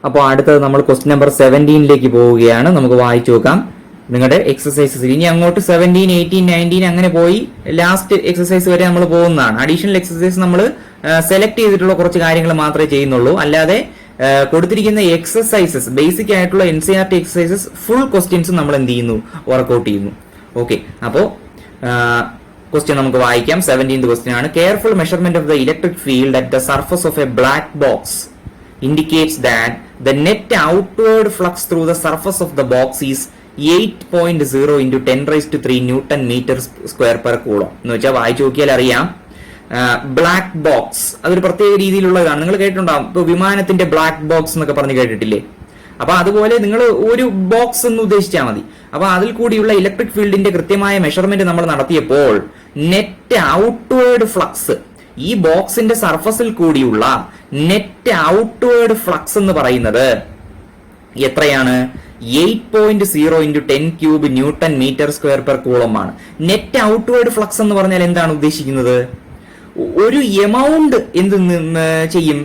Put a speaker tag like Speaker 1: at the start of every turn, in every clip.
Speaker 1: അപ്പോൾ അടുത്തത് നമ്മൾ ക്വസ്റ്റ്യൻ നമ്പർ 17ലേക്ക് പോവുകയാണ്. നമുക്ക് വായിച്ചു നോക്കാം നിങ്ങളുടെ എക്സസൈസസ്. ഇനി അങ്ങോട്ട് 17, 18, 19 അങ്ങനെ പോയി ലാസ്റ്റ് എക്സസൈസ് വരെ നമ്മൾ പോകുന്നതാണ്. അഡീഷണൽ എക്സസൈസ് നമ്മൾ സെലക്ട് ചെയ്തിട്ടുള്ള കുറച്ച് കാര്യങ്ങൾ മാത്രമേ ചെയ്യുന്നുള്ളൂ. അല്ലാതെ കൊടുത്തിരിക്കുന്ന എക്സസൈസസ്, ബേസിക് ആയിട്ടുള്ള NCERT എക്സസൈസസ് ഫുൾ ക്വസ്റ്റ്യൻസ് നമ്മൾ എന്ത് ചെയ്യുന്നു, വർക്ക്ഔട്ട് ചെയ്യുന്നു. ഓക്കെ, അപ്പോൾ ക്വസ്റ്റ്യൻ നമുക്ക് വായിക്കാം. 17th ക്വസ്റ്റ്യൻ ആണ്. Careful measurement of the electric field at the surface of A black box indicates that the net outward flux through the surface of the box is 8.0 into 10⁻³ Newton meter square per coulomb. എന്ന് വെച്ചാൽ വായിച്ചു നോക്കിയാൽ അറിയാം, black box അതൊരു പ്രത്യേക രീതിയിലുള്ളതാണ്. നിങ്ങൾ കേട്ടിട്ടുണ്ടാവും, ഇപ്പൊ വിമാനത്തിന്റെ ബ്ലാക്ക് ബോക്സ് എന്നൊക്കെ പറഞ്ഞ് കേട്ടിട്ടില്ലേ? അപ്പൊ അതുപോലെ നിങ്ങൾ ഒരു ബോക്സ് എന്ന് ഉദ്ദേശിച്ചാൽ മതി. അപ്പൊ അതിൽ കൂടിയുള്ള ഇലക്ട്രിക് ഫീൽഡിന്റെ കൃത്യമായ മെഷർമെന്റ് നമ്മൾ നടത്തിയപ്പോൾ നെറ്റ് ഔട്ട്വേർഡ് ഫ്ലക്സ്, ഈ ബോക്സിന്റെ സർഫസിൽ കൂടിയുള്ള നെറ്റ് ഔട്ട്വേർഡ് ഫ്ലക്സ് എന്ന് പറയുന്നത് എത്രയാണ്? 8.0 into 10³ Newton meter square per coulomb ആണ്. നെറ്റ് ഔട്ട്വേർഡ് ഫ്ലക്സ് എന്ന് പറഞ്ഞാൽ എന്താണ് ഉദ്ദേശിക്കുന്നത്? ഒരു എമൗണ്ട് എന്ത് ചെയ്യും?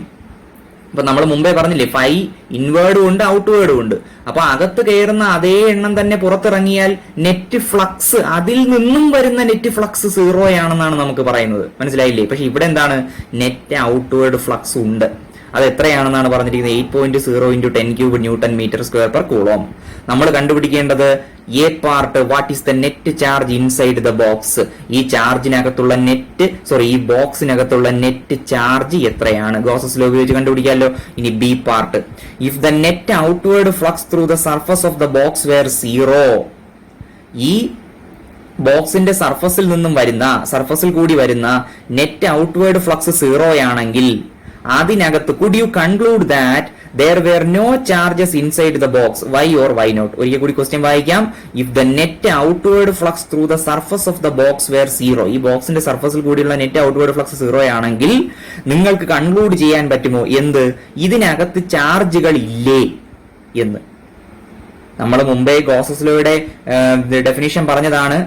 Speaker 1: ഇപ്പൊ നമ്മൾ മുമ്പേ പറഞ്ഞില്ലേ, 5 ഇൻവേർഡും ഉണ്ട് ഔട്ട്വേർഡും ഉണ്ട്. അപ്പൊ അകത്ത് കയറുന്ന അതേ എണ്ണം തന്നെ പുറത്തിറങ്ങിയാൽ നെറ്റ് ഫ്ലക്സ്, അതിൽ നിന്നും വരുന്ന നെറ്റ് ഫ്ലക്സ് 0 ആണെന്നാണ് നമുക്ക് പറയുന്നത്. മനസ്സിലായില്ലേ? പക്ഷെ ഇവിടെ എന്താണ്, നെറ്റ് ഔട്ട്വേർഡ് ഫ്ലക്സ് ഉണ്ട്. അത് എത്രയാണെന്നാണ് പറഞ്ഞിരിക്കുന്നത്? 8.0 into 10³ Newton meter square per coulomb. നമ്മൾ കണ്ടുപിടിക്കേണ്ടത് A part, what is the net charge inside the box. ഈ ചാർജിനകത്തുള്ള ഈ ബോക്സിനകത്തുള്ള നെറ്റ് ചാർജ് എത്രയാണ്? ഗോസസ് ലോ ഉപയോഗിച്ച് കണ്ടുപിടിക്കാമല്ലോ. ഇനി B part, if the net outward flux through the surface of the box were 0, ഈ ബോക്സിന്റെ സർഫസിൽ കൂടി വരുന്ന നെറ്റ് ഔട്ട്വേർഡ് ഫ്ലക്സ് 0 ആണെങ്കിൽ അതിനകത്ത് could you conclude that there were no charges inside the box, why or why not? ഒരിക്കൽ കൂടി question വായിക്കാം. If the net outward flux through the surface of the box were 0, ഈ ബോക്സിന്റെ സർഫസിൽ കൂടിയുള്ള net outward flux 0 ആണെങ്കിൽ നിങ്ങൾക്ക് conclude ചെയ്യാൻ പറ്റുമോ എന്ത്? ഇതിനകത്ത് ചാർജുകൾ ഇല്ലേ എന്ന്. നമ്മൾ മുമ്പേ ഗോസസ് ലോയുടെ ഡെഫിനിഷൻ പറഞ്ഞതാണ്,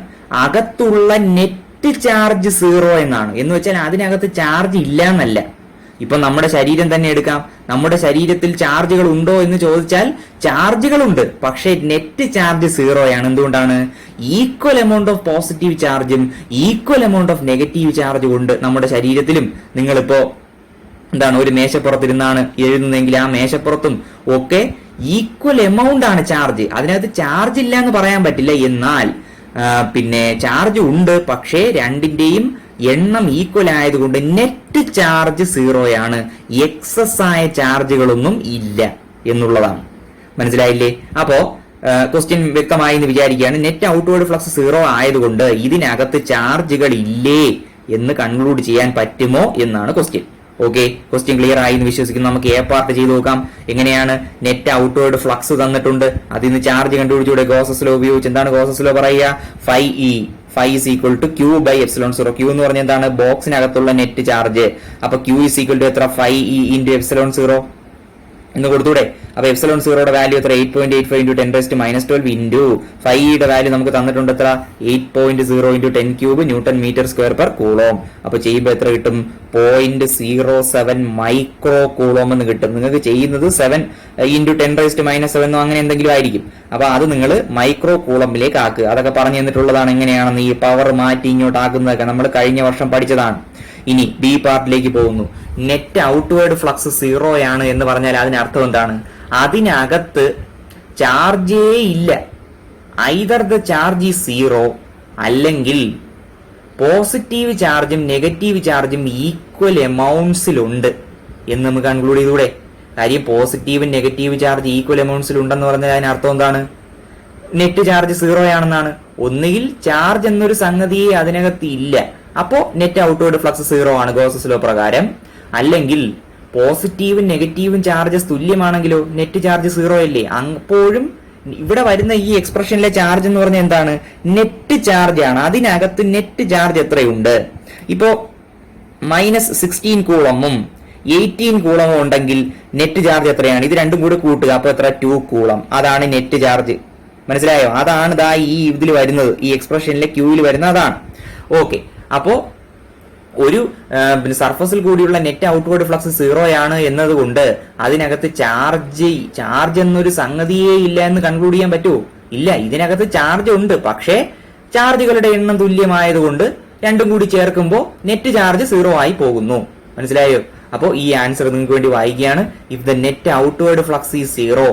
Speaker 1: അകത്തുള്ള നെറ്റ് ചാർജ് 0 എന്നാണ്. എന്ന് വെച്ചാൽ അതിനകത്ത് ചാർജ് ഇല്ല എന്നല്ല. ഇപ്പൊ നമ്മുടെ ശരീരം തന്നെ എടുക്കാം. നമ്മുടെ ശരീരത്തിൽ ചാർജുകൾ ഉണ്ടോ എന്ന് ചോദിച്ചാൽ ചാർജുകളുണ്ട്, പക്ഷേ നെറ്റ് ചാർജ് 0 ആണ്. എന്തുകൊണ്ടാണ്? ഈക്വൽ എമൗണ്ട് ഓഫ് പോസിറ്റീവ് ചാർജും ഈക്വൽ എമൗണ്ട് ഓഫ് നെഗറ്റീവ് ചാർജും ഉണ്ട് നമ്മുടെ ശരീരത്തിലും. നിങ്ങളിപ്പോ ഒരു മേശപ്പുറത്തിരുന്നാണ് എഴുതുന്നതെങ്കിൽ ആ മേശപ്പുറത്തും ഒക്കെ ഈക്വൽ എമൗണ്ട് ആണ് ചാർജ്. അതിനകത്ത് ചാർജ് ഇല്ല എന്ന് പറയാൻ പറ്റില്ല. എന്നാൽ പിന്നെ ചാർജ് ഉണ്ട്, പക്ഷേ രണ്ടിന്റെയും എണ്ണം ഈക്വൽ ആയതുകൊണ്ട് നെറ്റ് ചാർജ് 0 ആണ്. എക്സസ് ആയ ചാർജുകളൊന്നും ഇല്ല എന്നുള്ളതാണ്. മനസ്സിലായില്ലേ? അപ്പോ ക്വസ്റ്റ്യൻ വ്യക്തമായി എന്ന് വിചാരിക്കുകയാണ്. നെറ്റ് ഔട്ട്വേർഡ് ഫ്ലക്സ് 0 ആയതുകൊണ്ട് ഇതിനകത്ത് ചാർജുകൾ ഇല്ലേ എന്ന് കൺക്ലൂഡ് ചെയ്യാൻ പറ്റുമോ എന്നാണ് ക്വസ്റ്റ്യൻ. ഓക്കെ, ക്വസ്റ്റ്യൻ ക്ലിയർ ആയി എന്ന് വിശ്വസിക്കുന്നു. നമുക്ക് എ പാർട്ട് ചെയ്ത് നോക്കാം. എങ്ങനെയാണ്? നെറ്റ് ഔട്ട്വേർഡ് ഫ്ലക്സ് തന്നിട്ടുണ്ട്, അതിൽ നിന്ന് ചാർജ് കണ്ടുപിടിച്ചൂടെ? ഗോസസ് ലോ ഉപയോഗിച്ച്. എന്താണ് ഗോസസ് ലോ പറയുക? Phi is equal to Q by epsilon 0. Q എന്ന് പറഞ്ഞാൽ എന്താണ്? ബോക്സിനകത്തുള്ള നെറ്റ് ചാർജ്. അപ്പൊ Q is equal to എത്ര? Phi E into epsilon 0 എന്ന് കൊടുത്തൂടെ? അപ്പൊ എപ്സിലോൺ 0യുടെ വാല്യൂ എത്ര? 8.85 into 10⁻12 into Phi യുടെ വാല്യൂ നമുക്ക് തന്നിട്ടുണ്ട് എത്ര? 8.0 into 10³ Newton meter square per coulomb. അപ്പൊ ചെയ്യുമ്പോൾ എത്ര കിട്ടും? 0.07 മൈക്രോ കൂളോം എന്ന് കിട്ടും. നിങ്ങൾക്ക് ചെയ്യുന്നത് 7 into 10⁻7 അങ്ങനെ എന്തെങ്കിലും ആയിരിക്കും. അപ്പൊ അത് നിങ്ങൾ മൈക്രോ കൂളമ്പിലേക്ക് ആക്കുക. അതൊക്കെ പറഞ്ഞു തന്നിട്ടുള്ളതാണ്. എങ്ങനെയാണെന്ന് ഈ പവർ മാറ്റി ഇങ്ങോട്ട് ആക്കുന്നതൊക്കെ നമ്മൾ കഴിഞ്ഞ വർഷം പഠിച്ചതാണ്. ഇനി ബി പാർട്ടിലേക്ക് പോകുന്നു. നെറ്റ് ഔട്ട്വേർഡ് ഫ്ലക്സ് 0 ആണ് എന്ന് പറഞ്ഞാൽ അതിനർത്ഥം എന്താണ്? അതിനകത്ത് ചാർജേ ഇല്ല. ഐദർ ദ ചാർജ് ഈസ് 0 അല്ലെങ്കിൽ പോസിറ്റീവ് ചാർജും നെഗറ്റീവ് ചാർജും ഈക്വൽ എമൗണ്ട്സിലുണ്ട് എന്ന് നമുക്ക് കൺക്ലൂഡ് ചെയ്തൂടെ? കാര്യം പോസിറ്റീവും നെഗറ്റീവ് ചാർജ് ഈക്വൽ എമൗണ്ട്സിൽ ഉണ്ടെന്ന് പറഞ്ഞാൽ അതിനർത്ഥം എന്താണ്? നെറ്റ് ചാർജ് 0 ആണെന്നാണ്. ഒന്നുകിൽ ചാർജ് എന്നൊരു സംഗതിയെ അതിനകത്ത് ഇല്ല, അപ്പോ നെറ്റ് ഔട്ട്വേർഡ് ഫ്ലക്സ് 0 ആണ് ഗോസസ് ലോ പ്രകാരം. അല്ലെങ്കിൽ പോസിറ്റീവും നെഗറ്റീവും ചാർജസ് തുല്യമാണെങ്കിലോ നെറ്റ് ചാർജ് 0 അല്ലേ? അപ്പോഴും ഇവിടെ വരുന്ന ഈ എക്സ്പ്രഷനിലെ ചാർജ് എന്ന് പറഞ്ഞാൽ എന്താണ്? നെറ്റ് ചാർജ് ആണ്. അതിനകത്ത് നെറ്റ് ചാർജ് എത്രയുണ്ട്? ഇപ്പോ -16 കൂളമും 18 കൂളമും ഉണ്ടെങ്കിൽ നെറ്റ് ചാർജ് എത്രയാണ്? ഇത് രണ്ടും കൂടെ കൂട്ടുക, അപ്പൊ എത്ര? 2 കൂളം. അതാണ് നെറ്റ് ചാർജ്. മനസ്സിലായോ? അതാണ് ഈ ഇതിൽ വരുന്നത്, ഈ എക്സ്പ്രഷനിലെ ക്യൂവിൽ വരുന്ന അതാണ്. ഓക്കെ, അപ്പോ ഒരു സർഫസിൽ കൂടിയുള്ള നെറ്റ് ഔട്ട്വേർഡ് ഫ്ലക്സ് 0 ആണ് എന്നതുകൊണ്ട് അതിനകത്ത് ചാർജ് എന്നൊരു സംഗതിയേ ഇല്ല എന്ന് കൺക്ലൂഡ് ചെയ്യാൻ പറ്റുമോ? ഇല്ല. ഇതിനകത്ത് ചാർജ് ഉണ്ട്, പക്ഷേ ചാർജുകളുടെ എണ്ണം തുല്യമായതുകൊണ്ട് രണ്ടും കൂടി ചേർക്കുമ്പോൾ നെറ്റ് ചാർജ് 0 ആയി പോകുന്നു. മനസ്സിലായോ? അപ്പോൾ ഈ ആൻസർ നിങ്ങൾക്ക് വേണ്ടി വായിക്കുകയാണ്. If the net outward flux is 0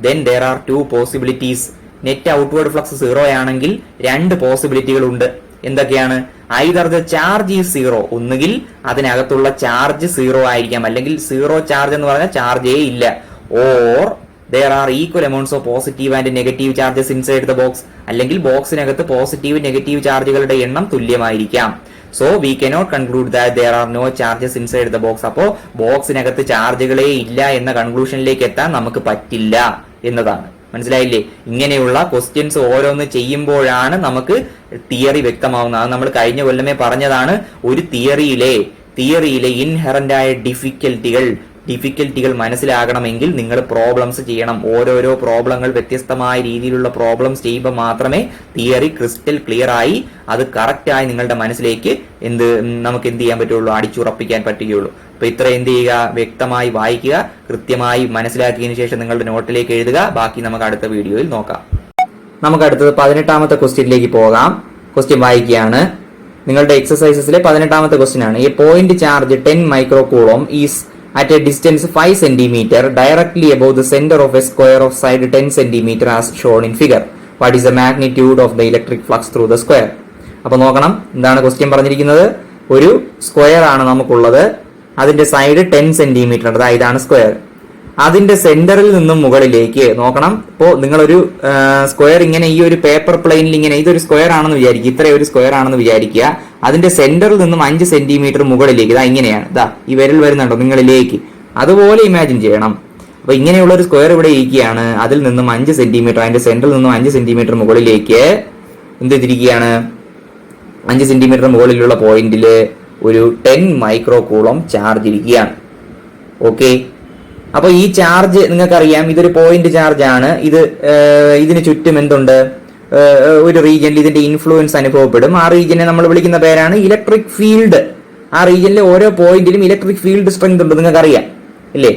Speaker 1: then there are two possibilities. Net outward flux 0 ആണെങ്കിൽ രണ്ട് പോസിബിലിറ്റികൾ ഉണ്ട്. എന്തൊക്കെയാണ്? ഐദർ ദ ചാർജ് ഈസ് 0, ഒന്നുകിൽ അതിനകത്തുള്ള ചാർജ് 0 ആയിരിക്കാം, അല്ലെങ്കിൽ 0 ചാർജ് എന്ന് പറഞ്ഞാൽ ചാർജേ ഇല്ല. Or there are equal amounts of positive and negative charges inside the box, അല്ലെങ്കിൽ ബോക്സിനകത്ത് പോസിറ്റീവ് നെഗറ്റീവ് ചാർജുകളുടെ എണ്ണം തുല്യമായിരിക്കാം. So we cannot conclude that there are no charges inside the box. അപ്പോ ബോക്സിനകത്ത് ചാർജുകളെ ഇല്ല എന്ന കൺക്ലൂഷനിലേക്ക് എത്താൻ നമുക്ക് പറ്റില്ല എന്നതാണ്. മനസ്സിലായില്ലേ? ഇങ്ങനെയുള്ള ക്വസ്റ്റ്യൻസ് ഓരോന്ന് ചെയ്യുമ്പോഴാണ് നമുക്ക് തിയറി വ്യക്തമാവുന്നത്. അത് നമ്മൾ കഴിഞ്ഞ കൊല്ലമേ പറഞ്ഞതാണ്. ഒരു തിയറിയിലെ ഇൻഹെറന്റ് ആയ ഡിഫിക്കൽറ്റികൾ മനസ്സിലാകണമെങ്കിൽ നിങ്ങൾ പ്രോബ്ലംസ് ചെയ്യണം. ഓരോരോ പ്രോബ്ലങ്ങൾ വ്യത്യസ്തമായ രീതിയിലുള്ള പ്രോബ്ലംസ് ചെയ്യുമ്പോൾ മാത്രമേ തിയറി ക്രിസ്റ്റൽ ക്ലിയർ ആയി അത് കറക്റ്റായി നിങ്ങളുടെ മനസ്സിലേക്ക് നമുക്ക് എന്ത് ചെയ്യാൻ പറ്റുള്ളൂ? അടിച്ചുറപ്പിക്കാൻ പറ്റുകയുള്ളൂ. അപ്പൊ ഇത്ര എന്ത് ചെയ്യുക? വ്യക്തമായി വായിക്കുക, കൃത്യമായി മനസ്സിലാക്കിയതിനു ശേഷം നിങ്ങളുടെ നോട്ടിലേക്ക് എഴുതുക. ബാക്കി നമുക്ക് അടുത്ത വീഡിയോയിൽ നോക്കാം. നമുക്ക് അടുത്തത് 18ാമത്തെ ക്വസ്റ്റ്യനിലേക്ക് പോകാം. ക്വസ്റ്റ്യൻ വായിക്കുകയാണ്. നിങ്ങളുടെ എക്സസൈസസിലെ 18ാമത്തെ ക്വസ്റ്റ്യൻ ആണ്. A point charge 10 microcoulomb is at a distance 5 cm directly above the center of a square of side 10 cm as shown in figure. What is the magnitude of the electric flux through the square? അപ്പൊ നോക്കണം, എന്താണ് question പറഞ്ഞിരിക്കുന്നത്? ഒരു square ആണ് നമുക്കുള്ളത്. അതിന്റെ side 10 centimetre ഉണ്ട്. ഇതാണ് സ്ക്വയർ. അതിന്റെ സെന്ററിൽ നിന്നും മുകളിലേക്ക് നോക്കണം. ഇപ്പോ നിങ്ങളൊരു സ്ക്വയർ ഇങ്ങനെ ഈ ഒരു പേപ്പർ പ്ലെയിനിൽ ഇങ്ങനെ ഇതൊരു സ്ക്വയർ ആണെന്ന് വിചാരിക്കുക, ഇത്രയൊരു സ്ക്വയർ ആണെന്ന് വിചാരിക്കുക. അതിന്റെ സെന്ററിൽ നിന്നും 5 സെന്റിമീറ്റർ മുകളിലേക്ക്, ഇങ്ങനെയാണ്, ഈ വിരൽ വരുന്നുണ്ടോ നിങ്ങളിലേക്ക്, അതുപോലെ ഇമാജിൻ ചെയ്യണം. അപ്പൊ ഇങ്ങനെയുള്ള ഒരു സ്ക്വയർ ഇവിടെ ഇരിക്കുകയാണ്. അതിൽ നിന്നും 5 സെന്റിമീറ്റർ, അതിന്റെ സെന്ററിൽ നിന്നും 5 സെന്റിമീറ്റർ മുകളിലേക്ക് എന്ത് ചെയ്തിരിക്കുകയാണ്? 5 സെന്റിമീറ്റർ മുകളിലുള്ള പോയിന്റിൽ ഒരു 10 മൈക്രോകൂളം ചാർജ് ഇരിക്കുകയാണ്. ഓക്കെ. അപ്പൊ ഈ ചാർജ് നിങ്ങൾക്കറിയാം, ഇതൊരു പോയിന്റ് ചാർജ് ആണ്. ഇതിന് ചുറ്റും എന്തുണ്ട്? ഒരു റീജിയനിൽ ഇതിന്റെ ഇൻഫ്ലുവൻസ് അനുഭവപ്പെടും. ആ റീജിയനെ നമ്മൾ വിളിക്കുന്ന പേരാണ് ഇലക്ട്രിക് ഫീൽഡ്. ആ റീജിയനിലെ ഓരോ പോയിന്റിലും ഇലക്ട്രിക് ഫീൽഡ് സ്ട്രെങ്ത് ഉണ്ട്, നിങ്ങൾക്കറിയാം ഇല്ലേ?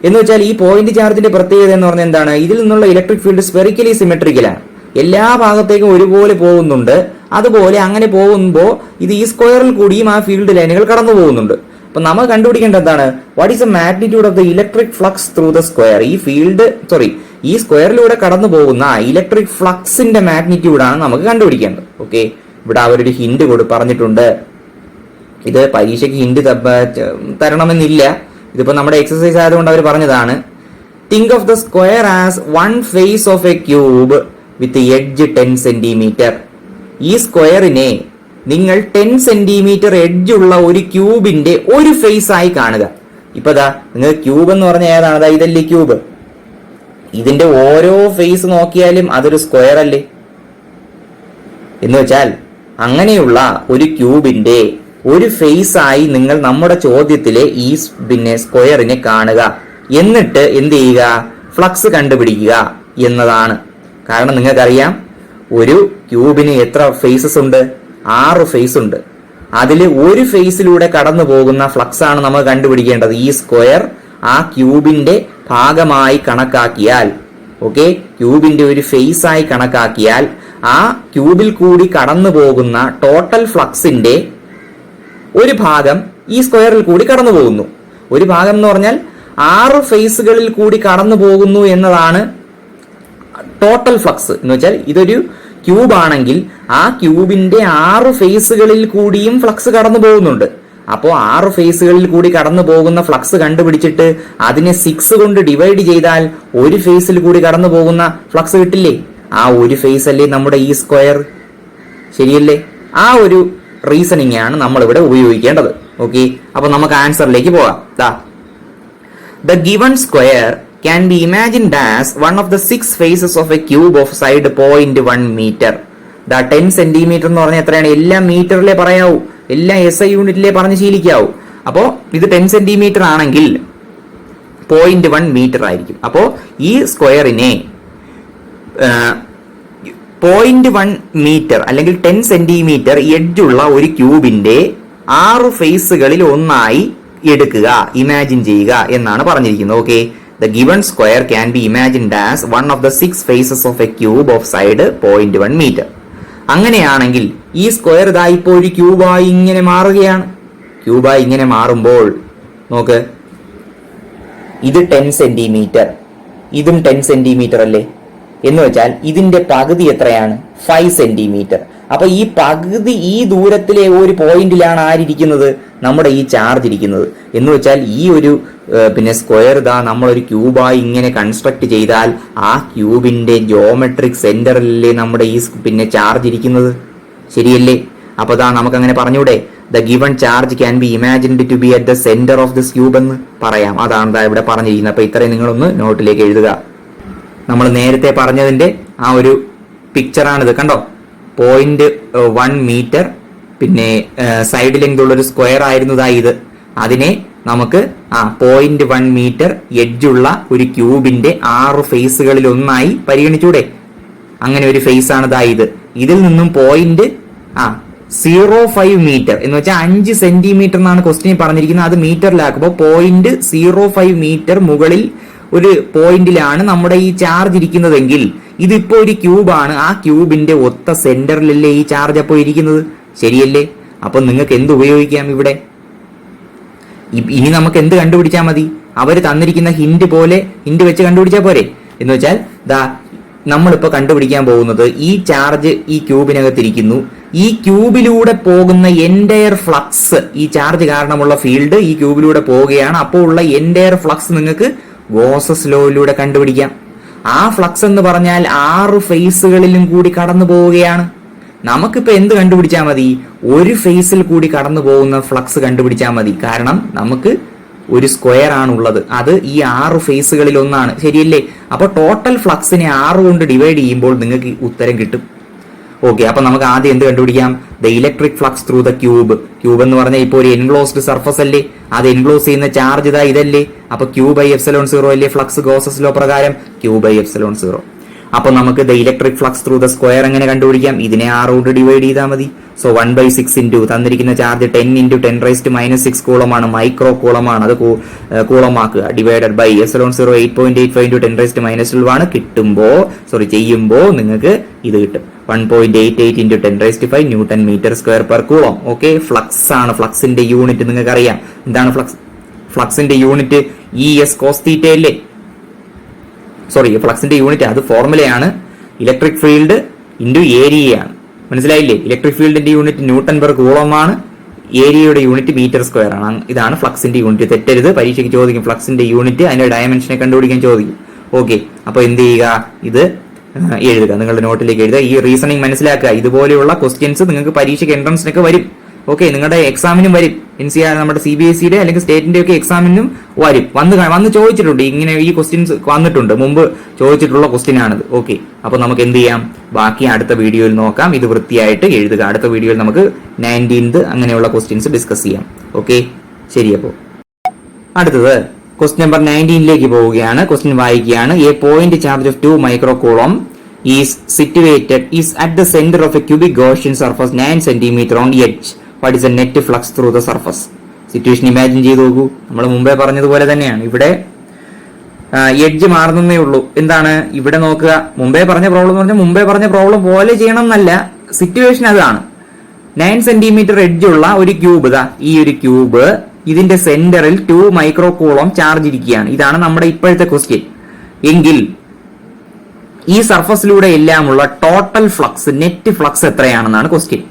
Speaker 1: എന്ന് വെച്ചാൽ ഈ പോയിന്റ് ചാർജിന്റെ പ്രത്യേകത എന്ന് പറഞ്ഞാൽ എന്താണ്? ഇതിൽ നിന്നുള്ള ഇലക്ട്രിക് ഫീൽഡ് സ്പെറിക്കലി സിമെട്രിക്കലാണ്, എല്ലാ ഭാഗത്തേക്കും ഒരുപോലെ പോകുന്നുണ്ട്. അതുപോലെ അങ്ങനെ പോകുമ്പോൾ ഇത് ഈ സ്ക്വയറിൽ കൂടിയും ആ ഫീൽഡ് ലൈനുകൾ കടന്നു പോകുന്നുണ്ട്. അപ്പൊ നമ്മൾ കണ്ടുപിടിക്കേണ്ടത് എന്താണ്? What is the magnitude of the electric flux through the square? ഈ സ്ക്വയറിലൂടെ കടന്നു പോകുന്ന ഇലക്ട്രിക് ഫ്ലക്സിന്റെ മാഗ്നിറ്റ്യൂഡാണ് നമുക്ക് കണ്ടുപിടിക്കേണ്ടത്. ഓക്കെ. ഇവിടെ അവരൊരു ഹിന്റ് പറഞ്ഞിട്ടുണ്ട്. ഇത് പരീക്ഷയ്ക്ക് ഹിന്റ് തരണമെന്നില്ല, ഇതിപ്പോ നമ്മുടെ എക്സസൈസ് ആയതുകൊണ്ട് അവർ പറഞ്ഞതാണ്. Think of the square as one face of a cube with edge 10 centimetre. ഈ സ്ക്വയറിനെ നിങ്ങൾ 10 സെന്റിമീറ്റർ എഡ്ജ് ഉള്ള ഒരു ക്യൂബിന്റെ ഒരു ഫേസ് ആയി കാണുക. ഇപ്പൊ നിങ്ങൾ ക്യൂബ് എന്ന് പറഞ്ഞ ഏതാണ്? ഇതല്ലേ ക്യൂബ്. ഇതിന്റെ ഓരോ ഫേസ് നോക്കിയാലും അതൊരു സ്ക്വയർ അല്ലേ? എന്ന് വെച്ചാൽ അങ്ങനെയുള്ള ഒരു ക്യൂബിന്റെ ഒരു ഫേസ് ആയി നിങ്ങൾ നമ്മുടെ ചോദ്യത്തിലെ ഈ സ്ക്വയറിനെ കാണുക. എന്നിട്ട് എന്ത് ചെയ്യുക? ഫ്ലക്സ് കണ്ടുപിടിക്കുക എന്നതാണ്. കാരണം നിങ്ങൾക്കറിയാം, ഒരു ക്യൂബിന് എത്ര ഫേസസ് ഉണ്ട്? 6 ഫേസ് ഉണ്ട്. അതിൽ ഒരു ഫേസിലൂടെ കടന്നു പോകുന്ന ഫ്ലക്സ് ആണ് നമ്മൾ കണ്ടുപിടിക്കേണ്ടത്. ഈ സ്ക്വയർ ആ ക്യൂബിന്റെ ഭാഗമായി കണക്കാക്കിയാൽ, ഓക്കെ, ക്യൂബിന്റെ ഒരു ഫേസ് ആയി കണക്കാക്കിയാൽ ആ ക്യൂബിൽ കൂടി കടന്നു പോകുന്ന ടോട്ടൽ ഫ്ലക്സിന്റെ ഒരു ഭാഗം ഈ സ്ക്വയറിൽ കൂടി കടന്നു പോകുന്നു. ഒരു ഭാഗം എന്ന് പറഞ്ഞാൽ 6 ഫേസുകളിൽ കൂടി കടന്നു പോകുന്നു എന്നതാണ് ടോട്ടൽ ഫ്ലക്സ്. എന്ന് വെച്ചാൽ ഇതൊരു ക്യൂബ് ആണെങ്കിൽ ആ ക്യൂബിന്റെ 6 ഫേസുകളിൽ കൂടിയും ഫ്ലക്സ് കടന്നു പോകുന്നുണ്ട്. അപ്പോൾ 6 ഫേസുകളിൽ കൂടി കടന്നു പോകുന്ന ഫ്ലക്സ് കണ്ടുപിടിച്ചിട്ട് അതിനെ 6 കൊണ്ട് ഡിവൈഡ് ചെയ്താൽ ഒരു ഫേസിൽ കൂടി കടന്നു പോകുന്ന ഫ്ലക്സ് കിട്ടില്ലേ? ആ ഒരു ഫേസ് അല്ലേ നമ്മുടെ ഈ സ്ക്വയർ, ശരിയല്ലേ? ആ ഒരു റീസണിങ് ആണ് നമ്മൾ ഇവിടെ ഉപയോഗിക്കേണ്ടത്. ഓക്കെ. അപ്പൊ നമുക്ക് ആൻസറിലേക്ക് പോകാം. The given square can be imagined as one of the 6 faces of a cube of side 0.1 meter. 10 centimetre എന്ന് പറഞ്ഞാൽ എത്രയാണ്? എല്ലാം മീറ്ററിലെ പറയാവൂ, എല്ലാം SI യൂണിറ്റിലെ പറഞ്ഞ് ശീലിക്കാവൂ. അപ്പോ ഇത് 10 സെന്റിമീറ്റർ ആണെങ്കിൽ 0.1 മീറ്റർ ആയിരിക്കും. അപ്പോ ഈ സ്ക്വയറിനെ 0.1 മീറ്റർ അല്ലെങ്കിൽ 10 സെന്റിമീറ്റർ എഡ്ജുള്ള ഒരു ക്യൂബിന്റെ 6 ഫേസുകളിൽ ഒന്നായി എടുക്കുക, ഇമാജിൻ ചെയ്യുക എന്നാണ് പറഞ്ഞിരിക്കുന്നത്. Okay, the given square can be imagined as one of the 6 faces of a cube of side 0.1 metre. അങ്ങനെയാണെങ്കിൽ ഈ സ്ക്വയർ ഇതാ ഇപ്പോൾ ഒരു ക്യൂബായി ഇങ്ങനെ മാറുകയാണ്. ക്യൂബായി ഇങ്ങനെ മാറുമ്പോൾ നോക്ക്, ഇത് 10 സെന്റിമീറ്റർ, ഇതും 10 സെന്റിമീറ്റർ അല്ലേ? എന്ന് വെച്ചാൽ ഇതിന്റെ പകുതി എത്രയാണ്? 5 സെന്റിമീറ്റർ. അപ്പൊ ഈ പകുതി, ഈ ദൂരത്തിലെ ഒരു പോയിന്റിലാണ് ആരിയ്ക്കുന്നത്? നമ്മുടെ ഈ ചാർജ് ഇരിക്കുന്നത്. എന്ന് വെച്ചാൽ ഈ ഒരു സ്ക്വയർ ഇതാ നമ്മളൊരു ക്യൂബായി ഇങ്ങനെ കൺസ്ട്രക്ട് ചെയ്താൽ ആ ക്യൂബിന്റെ ജോമെട്രിക് സെന്ററിലല്ലേ നമ്മുടെ ഈ ചാർജ് ഇരിക്കുന്നത്, ശരിയല്ലേ? അപ്പൊ ദാ നമുക്ക് അങ്ങനെ പറഞ്ഞൂടെ, the given charge can be imagined to be at the centre of this cube എന്ന് പറയാം. അതാണ് ദാ ഇവിടെ പറഞ്ഞിരിക്കുന്നത്. അപ്പൊ ഇത്രയും നിങ്ങളൊന്ന് നോട്ടിലേക്ക് എഴുതുക. നമ്മൾ നേരത്തെ പറഞ്ഞതിന്റെ ആ ഒരു പിക്ചറാണിത്, കണ്ടോ? 0.1 മീറ്റർ പിന്നെ സൈഡ് ലെങ്ത് ഉള്ള ഒരു സ്ക്വയർ ആയിരുന്നു ഇത്. അതിനെ നമുക്ക് 0.1 മീറ്റർ എഡ്ജുള്ള ഒരു ക്യൂബിന്റെ 6 ഫേസുകളിൽ ഒന്നായി പരിഗണിച്ചൂടെ? അങ്ങനെ ഒരു ഫേസ് ആണ് ഇത്. ഇതിൽ നിന്നും 0.05 മീറ്റർ എന്ന് വെച്ചാൽ 5 സെന്റിമീറ്റർ എന്നാണ് ക്വസ്റ്റ്യൻ പറഞ്ഞിരിക്കുന്നത്. അത് മീറ്ററിലാക്കുമ്പോൾ 0.05 മീറ്റർ മുകളിൽ ഒരു പോയിന്റിലാണ് നമ്മുടെ ഈ ചാർജ് ഇരിക്കുന്നതെങ്കിൽ ഇതിപ്പോ ഒരു ക്യൂബാണ്. ആ ക്യൂബിന്റെ ഒത്ത സെന്ററിലല്ലേ ഈ ചാർജ് അപ്പോൾ ഇരിക്കുന്നത്, ശരിയല്ലേ? അപ്പൊ നിങ്ങൾക്ക് എന്ത് ഉപയോഗിക്കാം ഇവിടെ? ഇനി നമുക്ക് എന്ത് കണ്ടുപിടിച്ചാൽ മതി? അവർ തന്നിരിക്കുന്ന ഹിന്റ് വെച്ച് കണ്ടുപിടിച്ചാൽ പോരെ? എന്ന് വെച്ചാൽ നമ്മളിപ്പോ കണ്ടുപിടിക്കാൻ പോകുന്നത്, ഈ ചാർജ് ഈ ക്യൂബിനകത്തിരിക്കുന്നു, ഈ ക്യൂബിലൂടെ പോകുന്ന എൻറ്റയർ ഫ്ലക്സ്, ഈ ചാർജ് കാരണമുള്ള ഫീൽഡ് ഈ ക്യൂബിലൂടെ പോവുകയാണ്. അപ്പോൾ ഉള്ള എൻറ്റയർ ഫ്ലക്സ് നിങ്ങൾക്ക് ഗോസസ് ലോയിലൂടെ കണ്ടുപിടിക്കാം. ആ ഫ്ലക്സ് എന്ന് പറഞ്ഞാൽ 6 ഫേസുകളിലും കൂടി കടന്നു പോവുകയാണ്. നമുക്കിപ്പോ എന്ത് കണ്ടുപിടിച്ചാൽ മതി? ഒരു ഫേസിൽ കൂടി കടന്നു പോകുന്ന ഫ്ലക്സ് കണ്ടുപിടിച്ചാൽ മതി. കാരണം നമുക്ക് ഒരു സ്ക്വയർ ആണുള്ളത്, അത് ഈ 6 ഫേസുകളിൽ ഒന്നാണ്, ശരിയല്ലേ? അപ്പൊ ടോട്ടൽ ഫ്ലക്സിനെ 6 കൊണ്ട് ഡിവൈഡ് ചെയ്യുമ്പോൾ നിങ്ങൾക്ക് ഉത്തരം കിട്ടും. ഓക്കെ, അപ്പൊ നമുക്ക് ആദ്യം എന്ത് കണ്ടുപിടിക്കാം? The electric flux through the cube. Cube എന്ന് പറഞ്ഞാൽ ഇപ്പോൾ ഒരു എൻക്ലോസ്ഡ് സർഫസ് അല്ലേ? അത് എൻക്ലോസ് ചെയ്യുന്ന ചാർജ് ഇതല്ലേ? അപ്പൊ Q/ε0 അല്ലേ ഫ്ലക്സ് ഗോസസ് ലോ പ്രകാരം? Q/ε0. അപ്പൊ നമുക്ക് the electric flux through the square എങ്ങനെ കണ്ടുപിടിക്കാം? ഇതിനെ 6 കൊണ്ട് ഡിവൈഡ് ചെയ്താൽ മതി. സോ 1/6 ഇൻറ്റു തന്നിരിക്കുന്ന ചാർജ് 10 × 10⁻⁻6 കൂളമാണ്, മൈക്രോ കൂളമാണ്, അത് കൂളമാക്കുക, ഡിവൈഡഡ് ബൈ ε0 8.85 × 10⁻12 ആണ്. ചെയ്യുമ്പോ നിങ്ങൾക്ക് ഇത് കിട്ടും 1.88 × 10⁵ newton metre square per coulomb. Okay, flux ആണ്. ഫ്ലക്സിന്റെ യൂണിറ്റ് നിങ്ങൾക്ക് അറിയാം. എന്താണ് ഫ്ലക്സിന്റെ യൂണിറ്റ്? ES cos θ അല്ലേ? ഫ്ലക്സിന്റെ യൂണിറ്റ് അത് ഫോർമുലയാണ്, ഇലക്ട്രിക് ഫീൽഡ് ഇൻറ്റു ഏരിയയാണ്. മനസ്സിലായില്ലേ? ഇലക്ട്രിക് ഫീൽഡിന്റെ യൂണിറ്റ് ന്യൂട്ടൺ പെർ കൂളമാണ്, ഏരിയയുടെ യൂണിറ്റ് മീറ്റർ സ്ക്വയർ ആണ്. ഇതാണ് ഫ്ലക്സിന്റെ യൂണിറ്റ്. തെറ്റരുത്, പരീക്ഷയ്ക്ക് ചോദിക്കും ഫ്ലക്സിന്റെ യൂണിറ്റ്, അതിന്റെ ഡയമെൻഷനെ കണ്ടുപിടിക്കാൻ ചോദിക്കും. ഓക്കെ, അപ്പൊ എന്ത് ചെയ്യുക? ഇത് എഴുതുക, നിങ്ങളുടെ നോട്ടിലേക്ക് എഴുതുക. ഈ റീസണിങ് മനസ്സിലാക്കുക. ഇതുപോലെയുള്ള ക്വസ്റ്റ്യൻസ് നിങ്ങൾക്ക് പരീക്ഷയ്ക്ക് എൻട്രൻസിനൊക്കെ വരും. ഓക്കെ, നിങ്ങളുടെ എക്സാമിനും വരും. NCR നമ്മുടെ CBSE അല്ലെങ്കിൽ സ്റ്റേറ്റിന്റെ ഒക്കെ എക്സാമിനും വരും. വന്ന് ചോദിച്ചിട്ടുണ്ട്. ഇങ്ങനെ ഈ ക്വസ്റ്റ്യൻസ് വന്നിട്ടുണ്ട്, മുമ്പ് ചോദിച്ചിട്ടുള്ള ക്വസ്റ്റ്യൻ ആണിത്. ഓക്കെ, അപ്പൊ നമുക്ക് എന്ത് ചെയ്യാം? ബാക്കി അടുത്ത വീഡിയോയിൽ നോക്കാം. ഇത് വൃത്തിയായിട്ട് എഴുതുക. അടുത്ത വീഡിയോയിൽ നമുക്ക് 19th അങ്ങനെയുള്ള ക്വസ്റ്റ്യൻസ് ഡിസ്കസ് ചെയ്യാം. ഓക്കെ, ശരി. അപ്പോ അടുത്തത് ക്വസ്റ്റ്യൻ നമ്പർ 19ലേക്ക് പോവുകയാണ്. ക്വസ്റ്റ്യൻ വായിക്കുകയാണ്. A point charge of 2 മൈക്രോകൂളം is at the center of a cubic Gaussian surface 9 cm on edge. What is the net flux through the surface? Situation imagine ചെയ്ത് നോക്കൂ. നമ്മൾ മുമ്പേ പറഞ്ഞതുപോലെ തന്നെയാണ്. ഇവിടെ എഡ്ജ് മാറുന്നേ ഉള്ളൂ. എന്താണ് ഇവിടെ നോക്കുക? മുമ്പേ പറഞ്ഞ പ്രോബ്ലം പോലെ ചെയ്യണം എന്നല്ല, സിറ്റുവേഷൻ അതാണ്. 9 സെന്റിമീറ്റർ എഡ്ജുള്ള ഒരു ക്യൂബ്, ഈ ഒരു ക്യൂബ്, ഇതിന്റെ സെന്ററിൽ 2 മൈക്രോകൂളം ചാർജ് ഇരിക്കുകയാണ്. ഇതാണ് നമ്മുടെ ഇപ്പോഴത്തെ ക്വസ്റ്റ്യൻ. എങ്കിൽ ഈ സർഫസിലൂടെ എല്ലാമുള്ള ടോട്ടൽ ഫ്ലക്സ്, നെറ്റ് ഫ്ലക്സ് എത്രയാണെന്നാണ് ക്വസ്റ്റ്യൻ.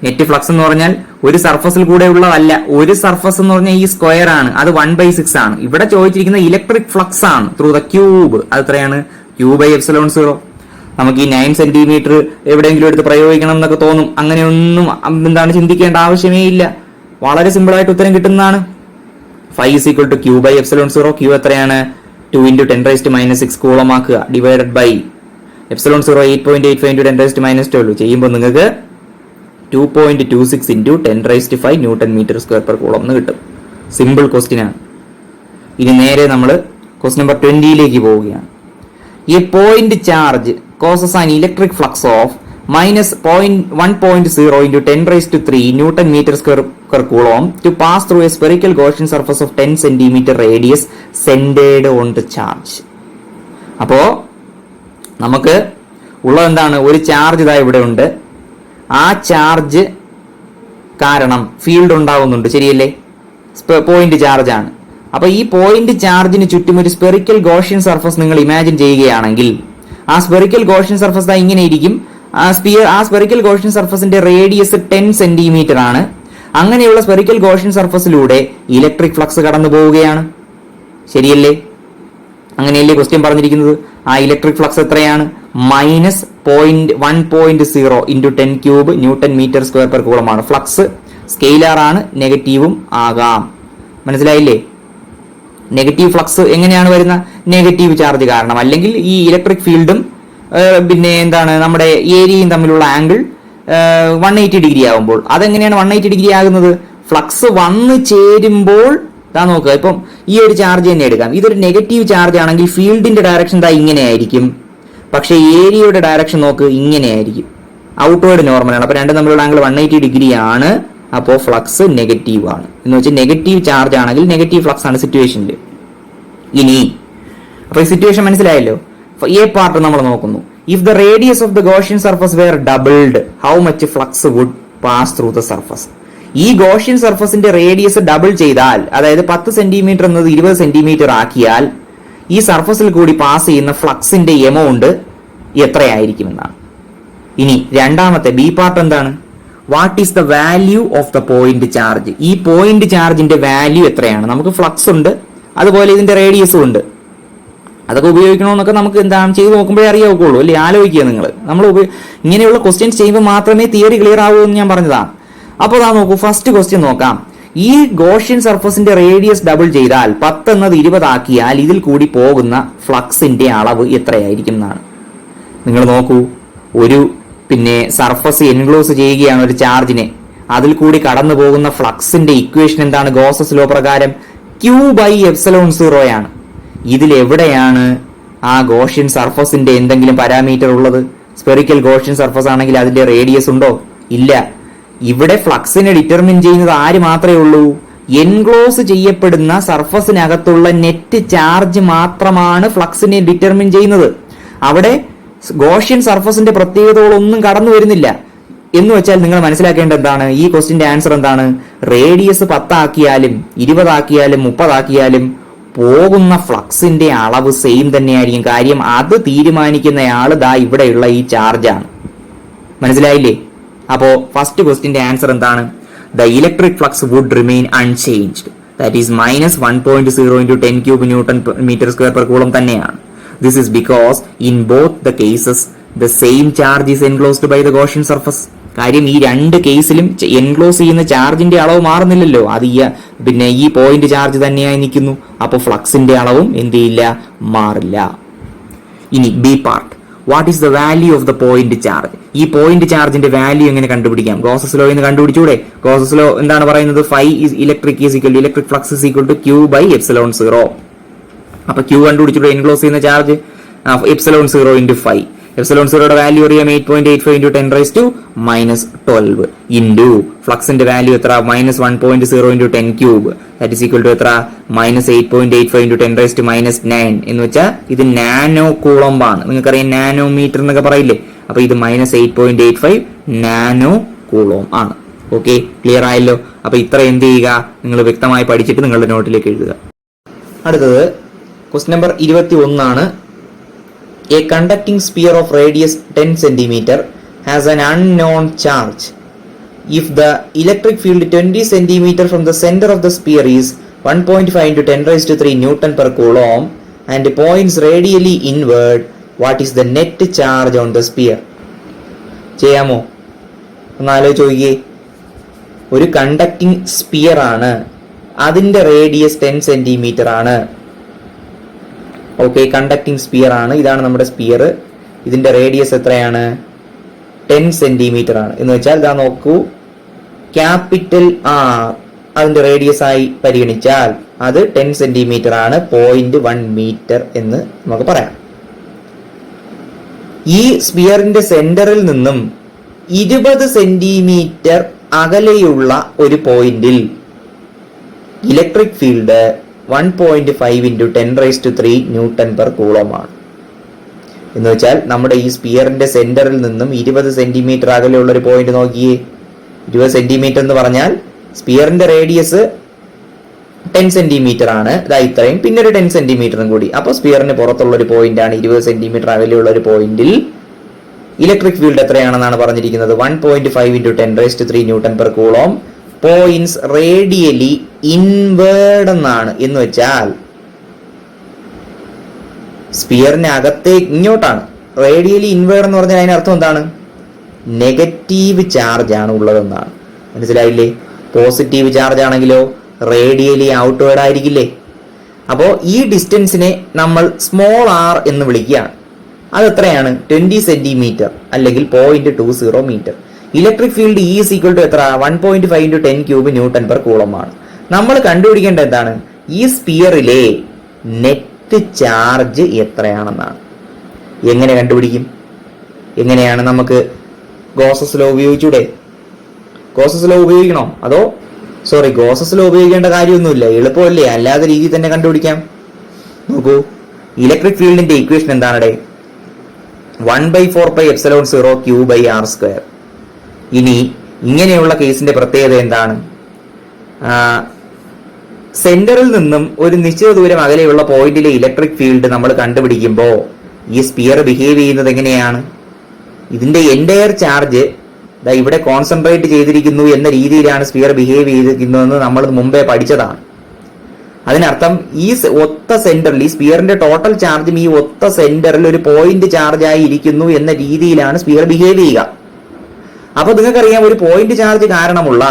Speaker 1: നെറ്റ് ഫ്ലക്സ് എന്ന് പറഞ്ഞാൽ ഒരു സർഫസിൽ കൂടെ ഉള്ളതല്ല. ഒരു സർഫസ് എന്ന് പറഞ്ഞാൽ ഈ സ്ക്വയർ ആണ്, അത് 1/6 ആണ്. ഇവിടെ ചോദിച്ചിരിക്കുന്ന ഇലക്ട്രിക് ഫ്ലക്സ് ആണ് ത്രൂ ദ ക്യൂബ്. അത് എത്രയാണ്? Q/ε0. നമുക്ക് ഈ 9 സെന്റിമീറ്റർ എവിടെയെങ്കിലും എടുത്ത് പ്രയോഗിക്കണം എന്നൊക്കെ തോന്നും. അങ്ങനെയൊന്നും ചിന്തിക്കേണ്ട ആവശ്യമേ ഇല്ല. വളരെ സിമ്പിൾ ആയിട്ട് ഉത്തരം കിട്ടുന്നതാണ്. 5 = Q/ε0. Q എത്രയാണ്? 2 × 10⁻6 കൂളമാക്കുക, ഡിവൈഡഡ് ബൈ ε0 8.85 × 10⁻12 ചെയ്യുമ്പോൾ നിങ്ങൾക്ക് 2.26 × 10⁵ newton metre square per coulomb എന്ന് കിട്ടും. സിമ്പിൾ ക്വസ്റ്റ്യൻ ആണ്. ഇനി നേരെ നമ്മൾ ക്വസ്റ്റ്യൻ നമ്പർ 20ലേക്ക് പോവുകയാണ്. A point charge causes an electric flux of -1.0 × 10⁻³ newton metre square per coulomb to pass through a spherical Gaussian surface of 10 cm radius centered on the charge. അപ്പോ നമുക്ക് ഉള്ളത് എന്താണ്? ഒരു ചാർജ് ഇതാ ഇവിടെ ഉണ്ട്. ആ ചാർജ് കാരണം ഫീൽഡ് ഉണ്ടാവുന്നുണ്ട്, ശരിയല്ലേ? പോയിന്റ് ചാർജ് ആണ്. അപ്പൊ ഈ പോയിന്റ് ചാർജിന് ചുറ്റും ഒരു സ്പെറിക്കൽ ഗോഷ്യൻ സർഫസ് നിങ്ങൾ ഇമാജിൻ ചെയ്യുകയാണെങ്കിൽ ആ സ്പെറിക്കൽ ഗോഷ്യൻ സർഫസ് ദാ ഇങ്ങനെ ഇരിക്കും. ആ സ്പെറിക്കൽ ഗോഷ്യൻ സർഫസിന്റെ റേഡിയസ് 10 സെന്റിമീറ്റർ ആണ്. അങ്ങനെയുള്ള സ്പെറിക്കൽ ഗോഷ്യൻ സർഫസിലൂടെ ഇലക്ട്രിക് ഫ്ലക്സ് കടന്നു പോവുകയാണ്, ശരിയല്ലേ? അങ്ങനെയല്ലേ ക്വസ്റ്റ്യൻ പറഞ്ഞിരിക്കുന്നത്? ആ ഇലക്ട്രിക് ഫ്ലക്സ് എത്രയാണ്? -1.0 into 10 cube newton metre square per coulomb ആണ്. ഫ്ലക്സ് സ്കെയിലാർ ആണ്, നെഗറ്റീവും ആകാം. മനസ്സിലായില്ലേ? നെഗറ്റീവ് ഫ്ലക്സ് എങ്ങനെയാണ് വരുന്ന? നെഗറ്റീവ് ചാർജ് കാരണം, അല്ലെങ്കിൽ ഈ ഇലക്ട്രിക് ഫീൽഡും പിന്നെ എന്താണ് നമ്മുടെ ഏരിയയും തമ്മിലുള്ള ആംഗിൾ 180 ഡിഗ്രി ആകുമ്പോൾ. അതെങ്ങനെയാണ് 180 ഡിഗ്രി ആകുന്നത്? ഫ്ലക്സ് വന്ന് ചേരുമ്പോൾ ഇതാ നോക്കുക. ഇപ്പം ഈ ഒരു ചാർജ് തന്നെ എടുക്കാം. ഇതൊരു നെഗറ്റീവ് ചാർജ് ആണെങ്കിൽ ഫീൽഡിന്റെ ഡയറക്ഷൻ ഇതാ ഇങ്ങനെയായിരിക്കും. പക്ഷേ ഏരിയയുടെ ഡയറക്ഷൻ നോക്ക്, ഇങ്ങനെയായിരിക്കും. ഔട്ട്വേർഡ് നോർമലാണ്. അപ്പൊ രണ്ടും തമ്മിലുള്ള ആംഗിൾ 180 ഡിഗ്രി ആണ്. അപ്പോൾ ഫ്ലക്സ് നെഗറ്റീവ് ആണ്. എന്ന് വെച്ചാൽ നെഗറ്റീവ് ചാർജ് ആണെങ്കിൽ നെഗറ്റീവ് ഫ്ലക്സ് ആണ് സിറ്റുവേഷനിൽ. ഇനി അപ്പൊ ഈ സിറ്റുവേഷൻ മനസ്സിലായല്ലോ. എ പാർട്ട് നമ്മൾ നോക്കുന്നു. If the radius of the Gaussian surface were doubled, how much flux would pass through the surface? ഈ ഗോഷ്യൻ സർഫസിന്റെ റേഡിയസ് ഡബിൾ ചെയ്താൽ, അതായത് 10 സെന്റിമീറ്റർ എന്നത് 20 സെന്റിമീറ്റർ ആക്കിയാൽ ഈ സർഫസിൽ കൂടി പാസ് ചെയ്യുന്ന ഫ്ലക്സിന്റെ എമൗണ്ട് എത്രയായിരിക്കും എന്നാണ്. ഇനി രണ്ടാമത്തെ ബി പാർട്ട് എന്താണ്? What is the value of the point charge? ഈ പോയിന്റ് ചാർജിന്റെ വാല്യൂ എത്രയാണ്? നമുക്ക് ഫ്ലക്സ് ഉണ്ട്, അതുപോലെ ഇതിന്റെ റേഡിയസും ഉണ്ട്. അതൊക്കെ ഉപയോഗിക്കണമെന്നൊക്കെ നമുക്ക് എന്താണ് ചെയ്ത് നോക്കുമ്പോഴേ അറിയാവുള്ളൂ, അല്ലേ? ആലോചിക്കുക നിങ്ങൾ. നമ്മൾ ഇങ്ങനെയുള്ള ക്വസ്റ്റ്യൻസ് ചെയ്യുമ്പോൾ മാത്രമേ തിയറി ക്ലിയർ ആവൂ എന്ന് ഞാൻ പറഞ്ഞതാണ്. അപ്പോൾ അതാ നോക്കൂ, ഫസ്റ്റ് ക്വസ്റ്റ്യൻ നോക്കാം. ഈ ഗോഷ്യൻ സർഫസിന്റെ റേഡിയസ് ഡബിൾ ചെയ്താൽ 10 എന്നത് 20 ആക്കിയാൽ ഇതിൽ കൂടി പോകുന്ന ഫ്ലക്സിന്റെ അളവ് എത്രയായിരിക്കും എന്നാണ്. നിങ്ങൾ നോക്കൂ, ഒരു സർഫസ് എൻക്ലോസ് ചെയ്യുകയാണ് ഒരു ചാർജിനെ. അതിൽ കൂടി കടന്നു പോകുന്ന ഫ്ലക്സിന്റെ ഇക്വേഷൻ എന്താണ്? ഗോസസ് ലോ പ്രകാരം Q/ε0 ആണ്. ഇതിലെവിടെയാണ് ആ ഗോഷ്യൻ സർഫസിന്റെ എന്തെങ്കിലും പാരാമീറ്റർ ഉള്ളത്? സ്പെറിക്കൽ ഗോഷ്യൻ സർഫസ് ആണെങ്കിൽ അതിന്റെ റേഡിയസ് ഉണ്ടോ? ഇല്ല. ഇവിടെ ഫ്ലക്സിനെ ഡിറ്റർമിൻ ചെയ്യുന്നത് ആര് മാത്രമേ ഉള്ളൂ? എൻക്ലോസ് ചെയ്യപ്പെടുന്ന സർഫസിനകത്തുള്ള നെറ്റ് ചാർജ് മാത്രമാണ് ഫ്ലക്സിനെ ഡിറ്റർമിൻ ചെയ്യുന്നത്. അവിടെ ഗോഷ്യൻ സർഫസിന്റെ പ്രത്യേകതകളൊന്നും കടന്നു വരുന്നില്ല. എന്ന് വെച്ചാൽ നിങ്ങൾ മനസ്സിലാക്കേണ്ടത് എന്താണ്? ഈ ക്വസ്റ്റിന്റെ ആൻസർ എന്താണ്? റേഡിയസ് 10 ആക്കിയാലും 20 ആക്കിയാലും 30 ആക്കിയാലും പോകുന്ന ഫ്ലക്സിന്റെ അളവ് സെയിം തന്നെയായിരിക്കും. കാര്യം അത് തീരുമാനിക്കുന്നയാൾ ദാ ഇവിടെയുള്ള ഈ ചാർജാണ്. മനസ്സിലായില്ലേ? അപ്പോ ഫസ്റ്റ് ക്വസ്റ്റിന്റെ ആൻസർ എന്താണ്? The electric flux would remain unchanged. That is -1.0 into 10 cube newton metre square per coulomb തന്നെയാണ്. This is because in both the cases the same charge is enclosed by the Gaussian surface. കാര്യം ഈ രണ്ട് കേസിലും enclose ചെയ്യുന്ന ചാർജിന്റെ അളവ് മാറുന്നില്ലല്ലോ. അത് ഈ പോയിന്റ് ചാർജ് തന്നെയായി നിൽക്കുന്നു. അപ്പോൾ ഫ്ലക്സിന്റെ അളവും എന്ത് ചെയ്യില്ല? മാറില്ല. ഇനി B part, what is the value of the point charge? ഈ പോയിന്റ് ചാർജിന്റെ വാല്യൂ എങ്ങനെ കണ്ടുപിടിക്കാം? ഗോസസ് ലോ എന്ന് കണ്ടുപിടിച്ചൂടെ? ഗോസസ് ലോ എന്താണ് പറയുന്നത്? Electric flux is equal to Q/ε0. അപ്പൊ Q കണ്ടുപിടിച്ചിട്ട് എൻക്ലോസ് ചെയ്യുന്ന ചാർജ് ε0 ഇൻറ്റു 5. ε0യുടെ വാല്യൂ അറിയാം, 8.85 ഇൻറ്റു 10⁻⁻12 ഇൻറ്റു ഫ്ലക്സിന്റെ വാല്യൂ എത്ര? -1.0 into 10 cube. That is equal to എത്ര? -8.85 ഇൻറ്റു 10⁻9 എന്ന് വെച്ചാൽ ഇത് നാനോ കൂളംബ് ആണ്. നിങ്ങൾക്കറിയാം നാനോമീറ്റർ എന്നൊക്കെ പറയില്ലേ? അപ്പൊ ഇത് -8.85 നാനോ കൂളോം ആണ്. ഓക്കെ, ക്ലിയർ ആയല്ലോ? അപ്പൊ ഇത്ര എന്ത് ചെയ്യുക? നിങ്ങൾ വ്യക്തമായി പഠിച്ചിട്ട് നിങ്ങളുടെ നോട്ടിലേക്ക് എഴുതുക. അടുത്തത് ക്വസ്റ്റ്യൻ നമ്പർ 21 ആണ്. A conducting sphere of radius 10 cm has an unknown charge. If the electric field 20 cm from the center of the sphere is 1.5 into 10⁻³ Newton per coulomb and points radially inward, what is the net charge on the sphere? ചെയ്യാമോ? ഒന്ന് ആലോചിച്ച് നോക്കിയേ. ഒരു conducting sphere ആണ്, അതിന്റെ radius 10 centimetre ആണ്. Okay, conducting sphere ആണ്. ഇതാണ് നമ്മുടെ സ്പിയർ. ഇതിന്റെ റേഡിയസ് എത്രയാണ്? 10 സെന്റിമീറ്റർ ആണ്. എന്ന് വെച്ചാൽ ഇതാ നോക്കൂ, ക്യാപിറ്റൽ R അതിന്റെ റേഡിയസ് ആയി പരിഗണിച്ചാൽ അത് 10 സെന്റിമീറ്റർ ആണ്. 0.1 മീറ്റർ എന്ന് നമുക്ക് പറയാം. ഈ സ്പിയറിന്റെ സെന്ററിൽ നിന്നും 20 സെന്റിമീറ്റർ അകലെയുള്ള ഒരു പോയിന്റിൽ electric field 1.5 × 10⁻³ newton per coulomb ആണ്. എന്ന് വെച്ചാൽ നമ്മുടെ ഈ സ്പിയറിന്റെ സെന്ററിൽ നിന്നും 20 സെന്റിമീറ്റർ അകലെയുള്ള ഒരു പോയിന്റ് നോക്കിയേ. 20 സെന്റിമീറ്റർ എന്ന് പറഞ്ഞാൽ സ്പിയറിന്റെ റേഡിയസ് 10 സെന്റിമീറ്റർ ആണ്, ഇതാ ഇത്രയും, പിന്നെ ഒരു 10 സെന്റിമീറ്ററും കൂടി. അപ്പോൾ സ്പിയറിന് പുറത്തുള്ള ഒരു പോയിന്റ് ആണ് 20 സെന്റിമീറ്റർ അകലെയുള്ള ഒരു പോയിന്റിൽ ഇലക്ട്രിക് ഫീൽഡ് എത്രയാണെന്നാണ് പറഞ്ഞിരിക്കുന്നത്. 1.5 × 10⁻³ newton per coulomb. Points radially inward എന്നാണ്. എന്ന് വെച്ചാൽ സ്പിയറിന് അകത്തേക്ക് ഇങ്ങോട്ടാണ്. റേഡിയലി ഇൻവേർഡ് എന്ന് പറഞ്ഞാൽ അതിനർത്ഥം എന്താണ്? നെഗറ്റീവ് ചാർജ് ആണ് ഉള്ളതെന്നാണ്. മനസ്സിലായില്ലേ? പോസിറ്റീവ് ചാർജ് ആണെങ്കിലോ റേഡിയലി ഔട്ട്വേർഡ് ആയിരിക്കില്ലേ? അപ്പോൾ ഈ ഡിസ്റ്റൻസിനെ നമ്മൾ സ്മോൾ ആർ എന്ന് വിളിക്കുകയാണ്. അത് എത്രയാണ്? 20 സെന്റിമീറ്റർ അല്ലെങ്കിൽ 0.20 മീറ്റർ. ഇലക്ട്രിക് ഫീൽഡ് E = എത്ര? 1.5 × 10³ ന്യൂട്ടൺ പെർ കൂളോം ആണ്. നമ്മൾ കണ്ടുപിടിക്കേണ്ടത് എന്താണ്? ഈ സ്പിയറിലെ നെറ്റ് ചാർജ് എത്രയാണെന്നാണ്. എങ്ങനെ കണ്ടുപിടിക്കും? എങ്ങനെയാണ്? നമുക്ക് ഗോസസ് ലോ ഉപയോഗിച്ചൂടെ? ഗോസസ് ലോ ഉപയോഗിക്കണോ? അതോ ഗോസസ് ലോ ഉപയോഗിക്കേണ്ട കാര്യമൊന്നുമില്ല, എളുപ്പമല്ലേ, അല്ലാതെ രീതിയിൽ തന്നെ കണ്ടുപിടിക്കാം. നോക്കൂ, ഇലക്ട്രിക് ഫീൽഡിന്റെ ഇക്വേഷൻ എന്താണ്? 1/4πε0 Q/r². ഇനി ഇങ്ങനെയുള്ള കേസിന്റെ പ്രത്യേകത എന്താണ്? സെന്ററിൽ നിന്നും ഒരു നിശ്ചിത ദൂരം അകലെയുള്ള പോയിന്റിലെ ഇലക്ട്രിക് ഫീൽഡ് നമ്മൾ കണ്ടുപിടിക്കുമ്പോൾ ഈ സ്പിയർ ബിഹേവ് ചെയ്യുന്നത് എങ്ങനെയാണ്? ഇതിന്റെ എൻറ്റയർ ചാർജ് ഇവിടെ കോൺസെൻട്രേറ്റ് ചെയ്തിരിക്കുന്നു എന്ന രീതിയിലാണ് സ്പിയർ ബിഹേവ് ചെയ്തിരിക്കുന്നതെന്ന് നമ്മൾ മുമ്പേ പഠിച്ചതാണ്. അതിനർത്ഥം ഈ ഒത്ത സെന്ററിൽ, ഈ സ്പിയറിന്റെ ടോട്ടൽ ചാർജും ഈ ഒത്ത സെന്ററിൽ ഒരു പോയിന്റ് ചാർജ് ആയി ഇരിക്കുന്നു എന്ന രീതിയിലാണ് സ്പിയർ ബിഹേവ് ചെയ്യുക. അപ്പൊ നിങ്ങൾക്കറിയാം, ഒരു പോയിന്റ് ചാർജ് കാരണമുള്ള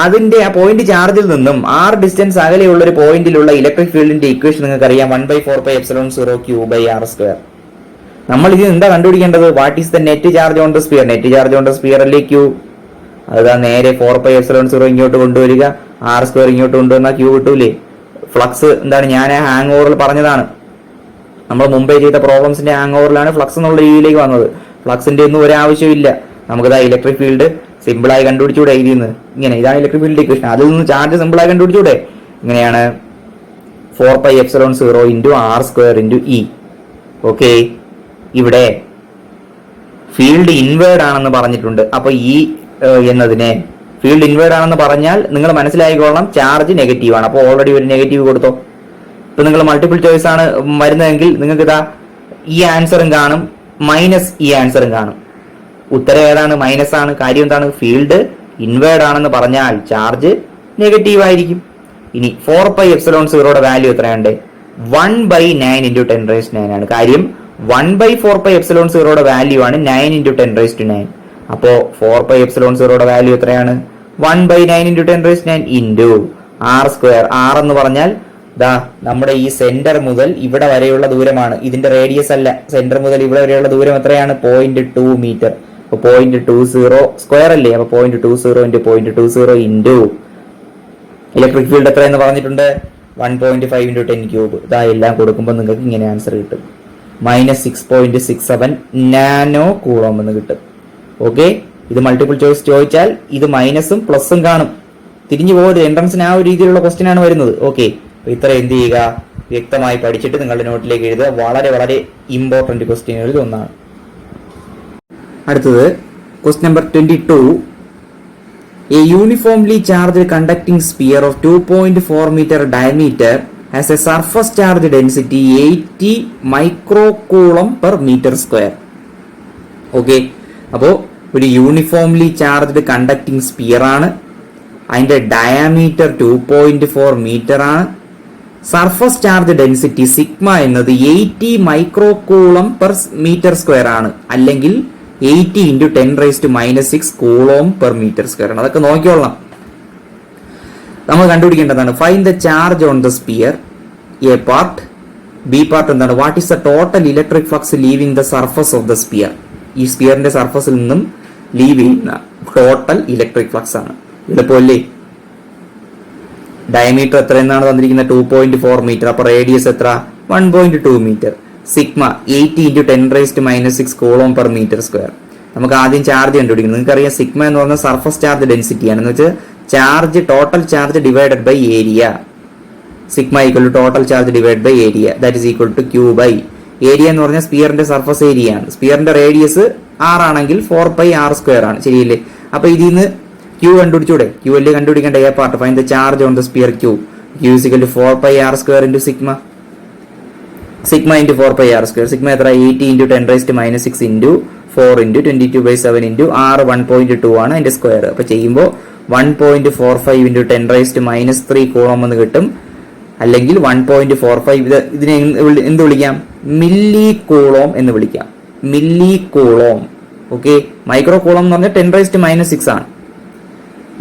Speaker 1: അതിന്റെ ആ പോയിന്റ് ചാർജിൽ നിന്നും r ഡിസ്റ്റൻസ് അകലെയുള്ള ഒരു പോയിന്റിലുള്ള ഇലക്ട്രിക് ഫീൽഡിന്റെ ഇക്വേഷൻ നിങ്ങൾക്കറിയാം, 1/4πε0 Q/r². നമ്മൾ ഇത് എന്താ കണ്ടുപിടിക്കേണ്ടത്? What is the net charge on the sphere? Net charge on the സ്പിയറിലെ Q, അതാ നേരെ 4πε0 ഇങ്ങോട്ട് കൊണ്ടുവരിക, r² ഇങ്ങോട്ട് കൊണ്ടുവന്നാൽ Q കിട്ടൂലേ? ഫ്ലക്സ് എന്താണ്? ഞാൻ ഹാങ് ഓവറിൽ പറഞ്ഞതാണ്, നമ്മൾ മുമ്പേ ചെയ്ത പ്രോബ്ലംസിന്റെ ഹാങ് ഓവറിലാണ് ഫ്ലക്സ് എന്നുള്ള രീതിയിലേക്ക് വന്നത്. ഫ്ലക്സിന്റെ ഒന്നും ഒരാവശ്യമില്ല. നമുക്കിതാ ഇലക്ട്രിക് ഫീൽഡ് സിമ്പിളായി കണ്ടുപിടിച്ചൂടെ? ഇതിൽ നിന്ന് ഇങ്ങനെ, ഇതാണ് ഇലക്ട്രിക് ഫീൽഡ് ഇക്വേഷൻ. അതിൽ നിന്ന് ചാർജ് സിമ്പിളായി കണ്ടുപിടിച്ചൂടെ? ഇങ്ങനെയാണ് 4πε0 × r² × E. ഓക്കെ, ഇവിടെ ഫീൽഡ് ഇൻവേർഡ് ആണെന്ന് പറഞ്ഞിട്ടുണ്ട്. അപ്പൊ ഈ എന്നതിനെ ഫീൽഡ് ഇൻവേർഡ് ആണെന്ന് പറഞ്ഞാൽ നിങ്ങൾ മനസ്സിലായിക്കൊള്ളണം, ചാർജ് നെഗറ്റീവ് ആണ്. അപ്പോൾ ഓൾറെഡി ഒരു നെഗറ്റീവ് കൊടുത്തോ. ഇപ്പൊ നിങ്ങൾ മൾട്ടിപ്പിൾ ചോയ്സ് ആണ് വരുന്നതെങ്കിൽ നിങ്ങൾക്ക് ഇതാ ഈ ആൻസറും കാണും, മൈനസ് ഈ ആൻസറും കാണും. ഉത്തരം ഏതാണ്? മൈനസ് ആണ്. കാര്യം എന്താണ്? ഫീൽഡ് ഇൻവേർഡ് ആണെന്ന് പറഞ്ഞാൽ ചാർജ് നെഗറ്റീവ് ആയിരിക്കും. ഇനി 4πε0 വാല്യൂ എത്രയുണ്ട്? 1/9 × 10⁻৯ ആണ്. കാര്യം 1/4πε0 വാല്യൂ ആണ് 9 × 10⁻9. അപ്പോ 4πε0 വാല്യൂ എത്രയാണ്? 1/9 × 10⁻9 r². r എന്ന് പറഞ്ഞാൽ ദാ നമ്മുടെ ഈ സെന്റർ മുതൽ ഇവിടെ വരെയുള്ള ദൂരമാണ്, ഇതിന്റെ റേഡിയസ് അല്ല. സെന്റർ മുതൽ ഇവിടെ വരെയുള്ള ദൂരം എത്രയാണ്? 0.2 മീറ്റർ. അപ്പൊ 0.20 സ്ക്വയർ അല്ലേ? അപ്പൊ 0.20 × 0.20 ഇലക്ട്രിക് ഫീൽഡ് എത്ര എന്ന് പറഞ്ഞിട്ടുണ്ട്? 1.5 × 10³ ഇതാ എല്ലാം കൊടുക്കുമ്പോൾ നിങ്ങൾക്ക് ഇങ്ങനെ ആൻസർ കിട്ടും, -6.67 നാനോ കൂളോം എന്ന് കിട്ടും. ഓക്കെ, ഇത് മൾട്ടിപ്പിൾ ചോയ്സ് ചോദിച്ചാൽ ഇത് മൈനസും പ്ലസും കാണും. തിരിഞ്ഞു പോകരുത്, എൻട്രൻസിന് ആ ഒരു രീതിയിലുള്ള ക്വസ്റ്റ്യൻ ആണ് വരുന്നത്. ഓക്കെ, ഇത്ര എന്ത് ചെയ്യുക? വ്യക്തമായി പഠിച്ചിട്ട് നിങ്ങളുടെ നോട്ടിലേക്ക് എഴുതുക. വളരെ വളരെ ഇമ്പോർട്ടന്റ് ക്വസ്റ്റ്യനുകളിൽ ഒന്നാണ്. അടുത്തത് question number 22. A uniformly charged conducting sphere of 2.4 meter diameter has a surface charge density 80 microcoulomb per meter square. Okay, അപ്പോൾ ഒരു യൂണിഫോംലി ചാർജ്ഡ് കണ്ടക്ടിങ് സ്പിയർ ആണ്. അതിന്റെ ഡയാമീറ്റർ 2.4 മീറ്റർ ആണ്. സർഫസ് ചാർജ് ഡെൻസിറ്റി സിഗ്മ എന്നത് 80 microcoulomb per metre square ആണ്, അല്ലെങ്കിൽ 80 × 10⁻⁻6 coulomb per metre square ആണ്. അതൊക്കെ നോക്കിക്കൊള്ളണം. നമ്മൾ കണ്ടുപിടിക്കേണ്ടതാണ് find the charge on the sphere. A part. B part എന്താണ്? What is the total electric flux leaving the surface of the sphere. ഈ സ്പിയറിന്റെ സർഫസിൽ നിന്നും ലീവ് ചെയ്യുന്ന ടോട്ടൽ ഇലക്ട്രിക് ഫ്ലക്സ് ആണ്. എളുപ്പമല്ലേ? ഡയമീറ്റർ എത്ര എന്നാണ് തന്നിരിക്കുന്നത്? 2.4 മീറ്റർ. അപ്പൊ റേഡിയസ് എത്ര? 1.2 metre. Sigma 80 × 10⁻⁻6 coulomb per metre square. നമുക്ക് ആദ്യം ചാർജ് കണ്ടുപിടിക്കണം. നിങ്ങൾക്കറിയാം സിഗ്മ എന്ന് പറഞ്ഞാൽ സർഫസ് ചാർജ് ഡെൻസിറ്റിയാണ്. എന്ന് വെച്ചാൽ charge total charge divided by area. Sigma equal to total charge divide by area, that is equal to Q by area എന്ന് പറഞ്ഞാൽ സ്പിയറിന്റെ സർഫസ് ഏരിയ ആണ്. സ്പിയറിന്റെ റേഡിയസ് r ആണെങ്കിൽ 4πr² ആണ്, ശരിയല്ലേ? അപ്പൊ ഇതിൽ നിന്ന് ക്യൂ കണ്ടുപിടിച്ചൂടെ? ക്യൂ അല്ലേ കണ്ടുപിടിക്കേണ്ട A part. Find the charge on the sphere Q. Q is equal to 4πr² into sigma. Sigma into 4πr². Sigma എത്ര? 80 into 10⁻⁶ into 4 into 22/7 into r 1.2 ആണ് അതിന്റെ സ്ക്വയർ. അപ്പൊ ചെയ്യുമ്പോൾ 1.45 ഇൻറ്റു 10⁻³ കൂളം എന്ന് കിട്ടും. അല്ലെങ്കിൽ 1.45 ഇതിനെ എന്ത് വിളിക്കാം? മില്ലി കൂളോം എന്ന് വിളിക്കാം. Milli coulomb. Okay, micro coulomb എന്ന് പറഞ്ഞാൽ 10⁻⁶ ആണ്.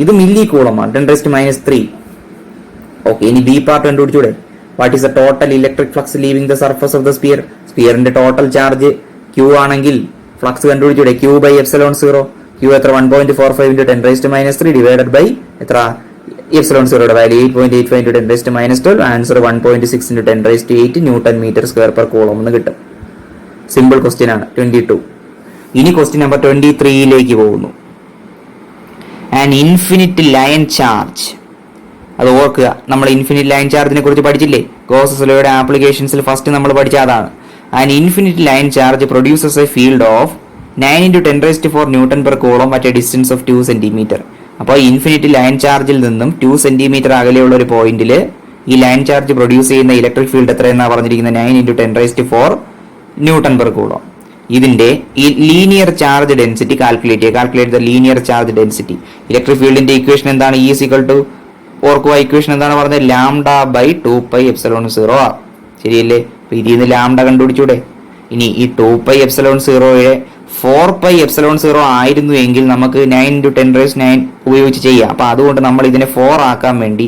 Speaker 1: ഇത് മില്ലി കൂളമാണ്, 10⁻³ ഓക്കെ. ഇനി ബി പാർട്ട് കണ്ടുപിടിച്ചൂടെ? What is the total electric flux leaving the surface of the sphere? സ്പിയറിന്റെ ടോട്ടൽ ചാർജ് ക്യൂ ആണെങ്കിൽ ഫ്ലക്സ് കണ്ടുപിടിച്ചൂടെ? Q by ε0. ക്യൂ എത്ര? 1.45 ഇൻറ്റു 10⁻³ ഡിവൈഡഡ് ബൈ എത്ര? ε0യുടെ value 8.85 into 10⁻12. Answer 1.6 into 10⁻8 newton metre square per coulomb എന്ന് കിട്ടും. Simple question ആണ് 22. ഇനി ക്വസ്റ്റ്യൻ നമ്പർ 23യിലേക്ക് പോകുന്നു. An infinite line charge. അത് ഓർക്കുക, നമ്മൾ ഇൻഫിനിറ്റ് ലൈൻ ചാർജിനെ കുറിച്ച് പഠിച്ചില്ലേ? ഗോസ്സ് ലോയുടെ ആപ്ലിക്കേഷൻസിൽ ഫസ്റ്റ് നമ്മൾ പഠിച്ച അതാണ്. An infinite line charge produces A field of 9 into 10⁻4 newton per coulomb at A distance of 2 centimetre. അപ്പോൾ ഇൻഫിനിറ്റ് ലൈൻ ചാർജിൽ നിന്നും 2 സെന്റിമീറ്റർ അകലെയുള്ള ഒരു പോയിന്റിൽ ഈ ലൈൻ ചാർജ് പ്രൊഡ്യൂസ് ചെയ്യുന്ന ഇലക്ട്രിക് ഫീൽഡ് എത്രയെന്നാണ് പറഞ്ഞിരിക്കുന്നത്? 9 ഇൻറ്റു 10⁻4 ന്യൂട്ടൺ പെർ കൂളം. ഇതിന്റെ ഈ ലീനിയർ ചാർജ് ഡെൻസിറ്റി കാൽക്കുലേറ്റ് ചെയ്യുക. Calculate the linear charge density. Electric ഫീൽഡിന്റെ ഇക്വേഷൻ എന്താണ്? E ഈക്വൽ ടു, ഓർക്കുക ഇക്വേഷൻ എന്താണ് പറഞ്ഞത്? λ/2πε0r. ശരിയല്ലേ? അപ്പൊ ഇതിൽ നിന്ന് ലാംഡ കണ്ടുപിടിച്ചൂടെ? ഇനി ഈ 2πε0യെ 4πε0 ആയിരുന്നു എങ്കിൽ നമുക്ക് 9 ഇൻറ്റു 10⁻9 ഉപയോഗിച്ച് ചെയ്യാം. അപ്പൊ അതുകൊണ്ട് നമ്മൾ ഇതിനെ 4 ആക്കാൻ വേണ്ടി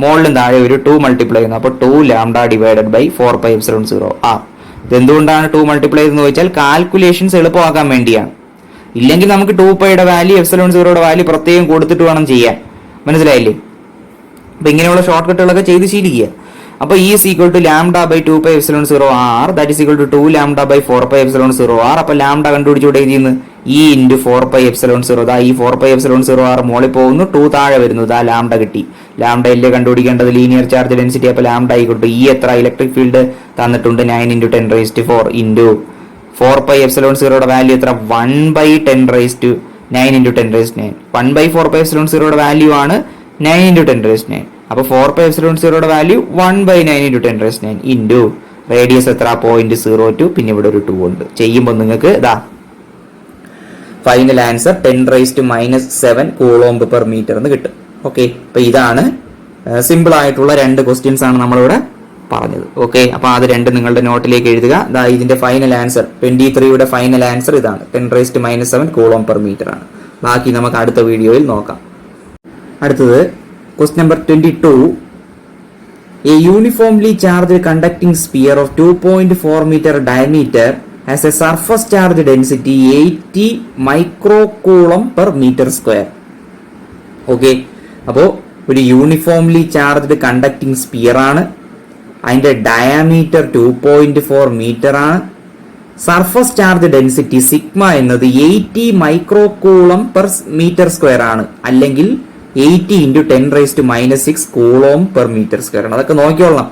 Speaker 1: മുകളിലും താഴെ ഒരു 2 മൾട്ടിപ്ലൈ ചെയ്യുന്നു. അപ്പൊ 2 λ ഡിവൈഡഡ് ബൈ 4πε0r. ഇതെന്തുകൊണ്ടാണ് 2 മൾട്ടിപ്ലൈ ചെയ്തെന്ന് വെച്ചാൽ കാൽക്കുലേഷൻസ് എളുപ്പമാക്കാൻ വേണ്ടിയാണ്. ഇല്ലെങ്കിൽ നമുക്ക് 2πയുടെ വാല്യൂ ε0യുടെ വാല്യൂ പ്രത്യേകം കൊടുത്തിട്ട് വേണം ചെയ്യാൻ. മനസ്സിലായില്ലേ? അപ്പൊ ഇങ്ങനെയുള്ള ഷോർട്ട് കട്ടുകളൊക്കെ ചെയ്ത് ശീലിക്കുക. അപ്പൊ E is equal to λ/2πε0r, that is equal to 2 λ/4πε0r. അപ്പൊ ലാംഡ കണ്ടുപിടിച്ചൂടെ? ഇതിന്ന് E ഇൻറ്റു 4πε0. ദാ ഈ 4πε0r മോളിൽ പോകുന്നു, 2 താഴെ വരുന്നു. ദാ ലാംഡ കിട്ടി. ലാംഡ അല്ലേ കണ്ടുപിടിക്കേണ്ടത്? Linear charge density. അപ്പൊ ലാംഡ ഈക്വൽ E എത്ര? ഇലക്ട്രിക് ഫീൽഡ് തന്നിട്ടുണ്ട് 9 ഇൻറ്റു 10⁻4 ഇൻറ്റു 4πε0യുടെ വാല്യൂ എത്ര? 1/10⁻9 ഇൻറ്റു 10⁻9. 1/4πε0യുടെ വാല്യൂ ആണ് 9 ഇൻറ്റു 10⁻9. അപ്പൊ 4πε0യുടെ വാല്യൂ 1/9 ഇൻറ്റു 10⁻9 ഇൻറ്റു റേഡിയസ് എത്ര? 0.02. പിന്നെ ഇവിടെ ഒരു 2 ഉണ്ട്. ചെയ്യുമ്പോൾ നിങ്ങൾക്ക് ഇതാ final answer 10⁻⁻7 coulomb per metre എന്ന് കിട്ടും. ഓക്കെ, അപ്പൊ ഇതാണ് സിമ്പിൾ ആയിട്ടുള്ള 2 ക്വസ്റ്റ്യൻസ് ആണ് നമ്മളിവിടെ പറഞ്ഞത്. ഓക്കെ, അപ്പൊ അത് 2 നിങ്ങളുടെ നോട്ടിലേക്ക് എഴുതുക. ഇതിന്റെ ഫൈനൽ ആൻസർ 23യുടെ ഫൈനൽ ആൻസർ ഇതാണ്, 10⁻⁻7 കൂളോം പെർ മീറ്റർ ആണ്. ബാക്കി നമുക്ക് അടുത്ത വീഡിയോയിൽ നോക്കാം. അടുത്തത് question number 22. A uniformly charged conducting sphere of 2.4 meter diameter has a surface charge density 80 microcoulomb per meter square. Okay, അപ്പോൾ ഒരു യൂണിഫോംലി ചാർജ്ഡ് കണ്ടക്ടിങ് സ്പിയർ ആണ്. അതിന്റെ ഡയാമീറ്റർ 2.4 മീറ്റർ ആണ്. സർഫസ് ചാർജ് ഡെൻസിറ്റി സിഗ്മ എന്നത് 80 മൈക്രോകൂളം പെർ മീറ്റർ സ്ക്വയർ ആണ്, അല്ലെങ്കിൽ 80 into 10⁻⁻6 coulomb per metre square ആണ്. അതൊക്കെ നോക്കിയോളാം.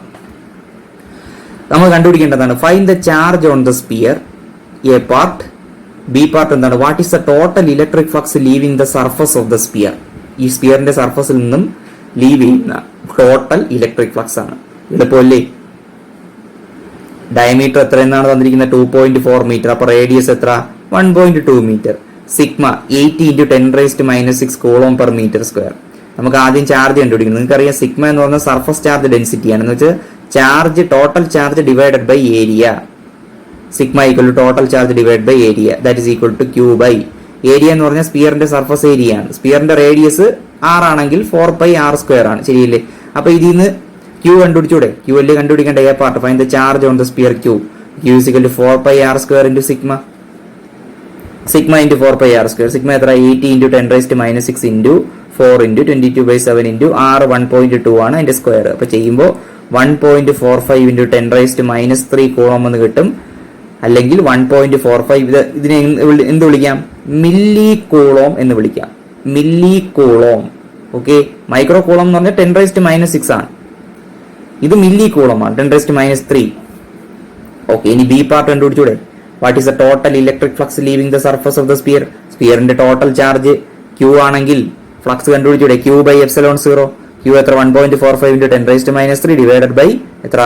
Speaker 1: നമ്മൾ കണ്ടുപിടിക്കേണ്ടതാണ് find the charge on the sphere. A part. B part എന്താണ്? What is the total electric flux leaving the surface of the sphere. ഈ സ്പിയറിന്റെ സർഫസിൽ നിന്നും ലീവ് ചെയ്യുന്ന ടോട്ടൽ ഇലക്ട്രിക് ഫ്ലക്സ് ആണ്. എളുപ്പമല്ലേ? ഡയമീറ്റർ എത്ര എന്നാണ് തന്നിരിക്കുന്നത്? 2.4 മീറ്റർ. അപ്പൊ റേഡിയസ് എത്ര? 1.2 metre. Sigma 80 into 10⁻⁻6 coulomb per metre square. നമുക്ക് ആദ്യം ചാർജ് കണ്ടുപിടിക്കണം. നിങ്ങൾക്കറിയാം സിഗ്മ എന്ന് പറഞ്ഞാൽ സർഫസ് ചാർജ് ഡെൻസിറ്റി ആണ്. എന്ന് വെച്ചാൽ charge total charge divided by area. Sigma equal to total charge divide by area, that is equal to Q by area എന്ന് പറഞ്ഞാൽ സ്പിയറിന്റെ സർഫസ് ഏരിയ ആണ്. സ്പിയറിന്റെ റേഡിയസ് r ആണെങ്കിൽ 4πr² ആണ്. ശരിയല്ലേ? അപ്പൊ ഇതിൽ നിന്ന് ക്യൂ കണ്ടുപിടിച്ചൂടെ? ക്യൂ അല്ലേ കണ്ടുപിടിക്കേണ്ട A part. Find the charge on the sphere Q. Q is equal to 4πr² into sigma. Sigma into 4πr². Sigma എത്ര? 80 into 10⁻⁻6 into 4 into 22/7 into r 1.2 ആണ് അതിന്റെ സ്ക്വയർ. അപ്പൊ ചെയ്യുമ്പോൾ 1.45 ഇൻറ്റു 10⁻³ കൂളം എന്ന് കിട്ടും. അല്ലെങ്കിൽ 1.45. ഇതിനെ എന്ത് വിളിക്കാം? മില്ലി കൂളോം എന്ന് വിളിക്കാം. Milli coulomb. Okay, micro coulomb എന്ന് പറഞ്ഞാൽ 10⁻⁻6 ആണ്. ഇത് മില്ലി കൂളമാണ്, 10⁻³ ഓക്കെ. ഇനി ബി പാർട്ട് കണ്ടുപിടിച്ചൂടെ? What is the total electric flux leaving the surface of the sphere? സ്പിയറിന്റെ ടോട്ടൽ ചാർജ് Q ആണെങ്കിൽ ഫ്ലക്സ് കണ്ടുപിടിച്ചൂടെ? Q/ε0. Q എത്ര? 1.45 × 10⁻³ ഡിവൈഡഡ് ബൈ എത്ര?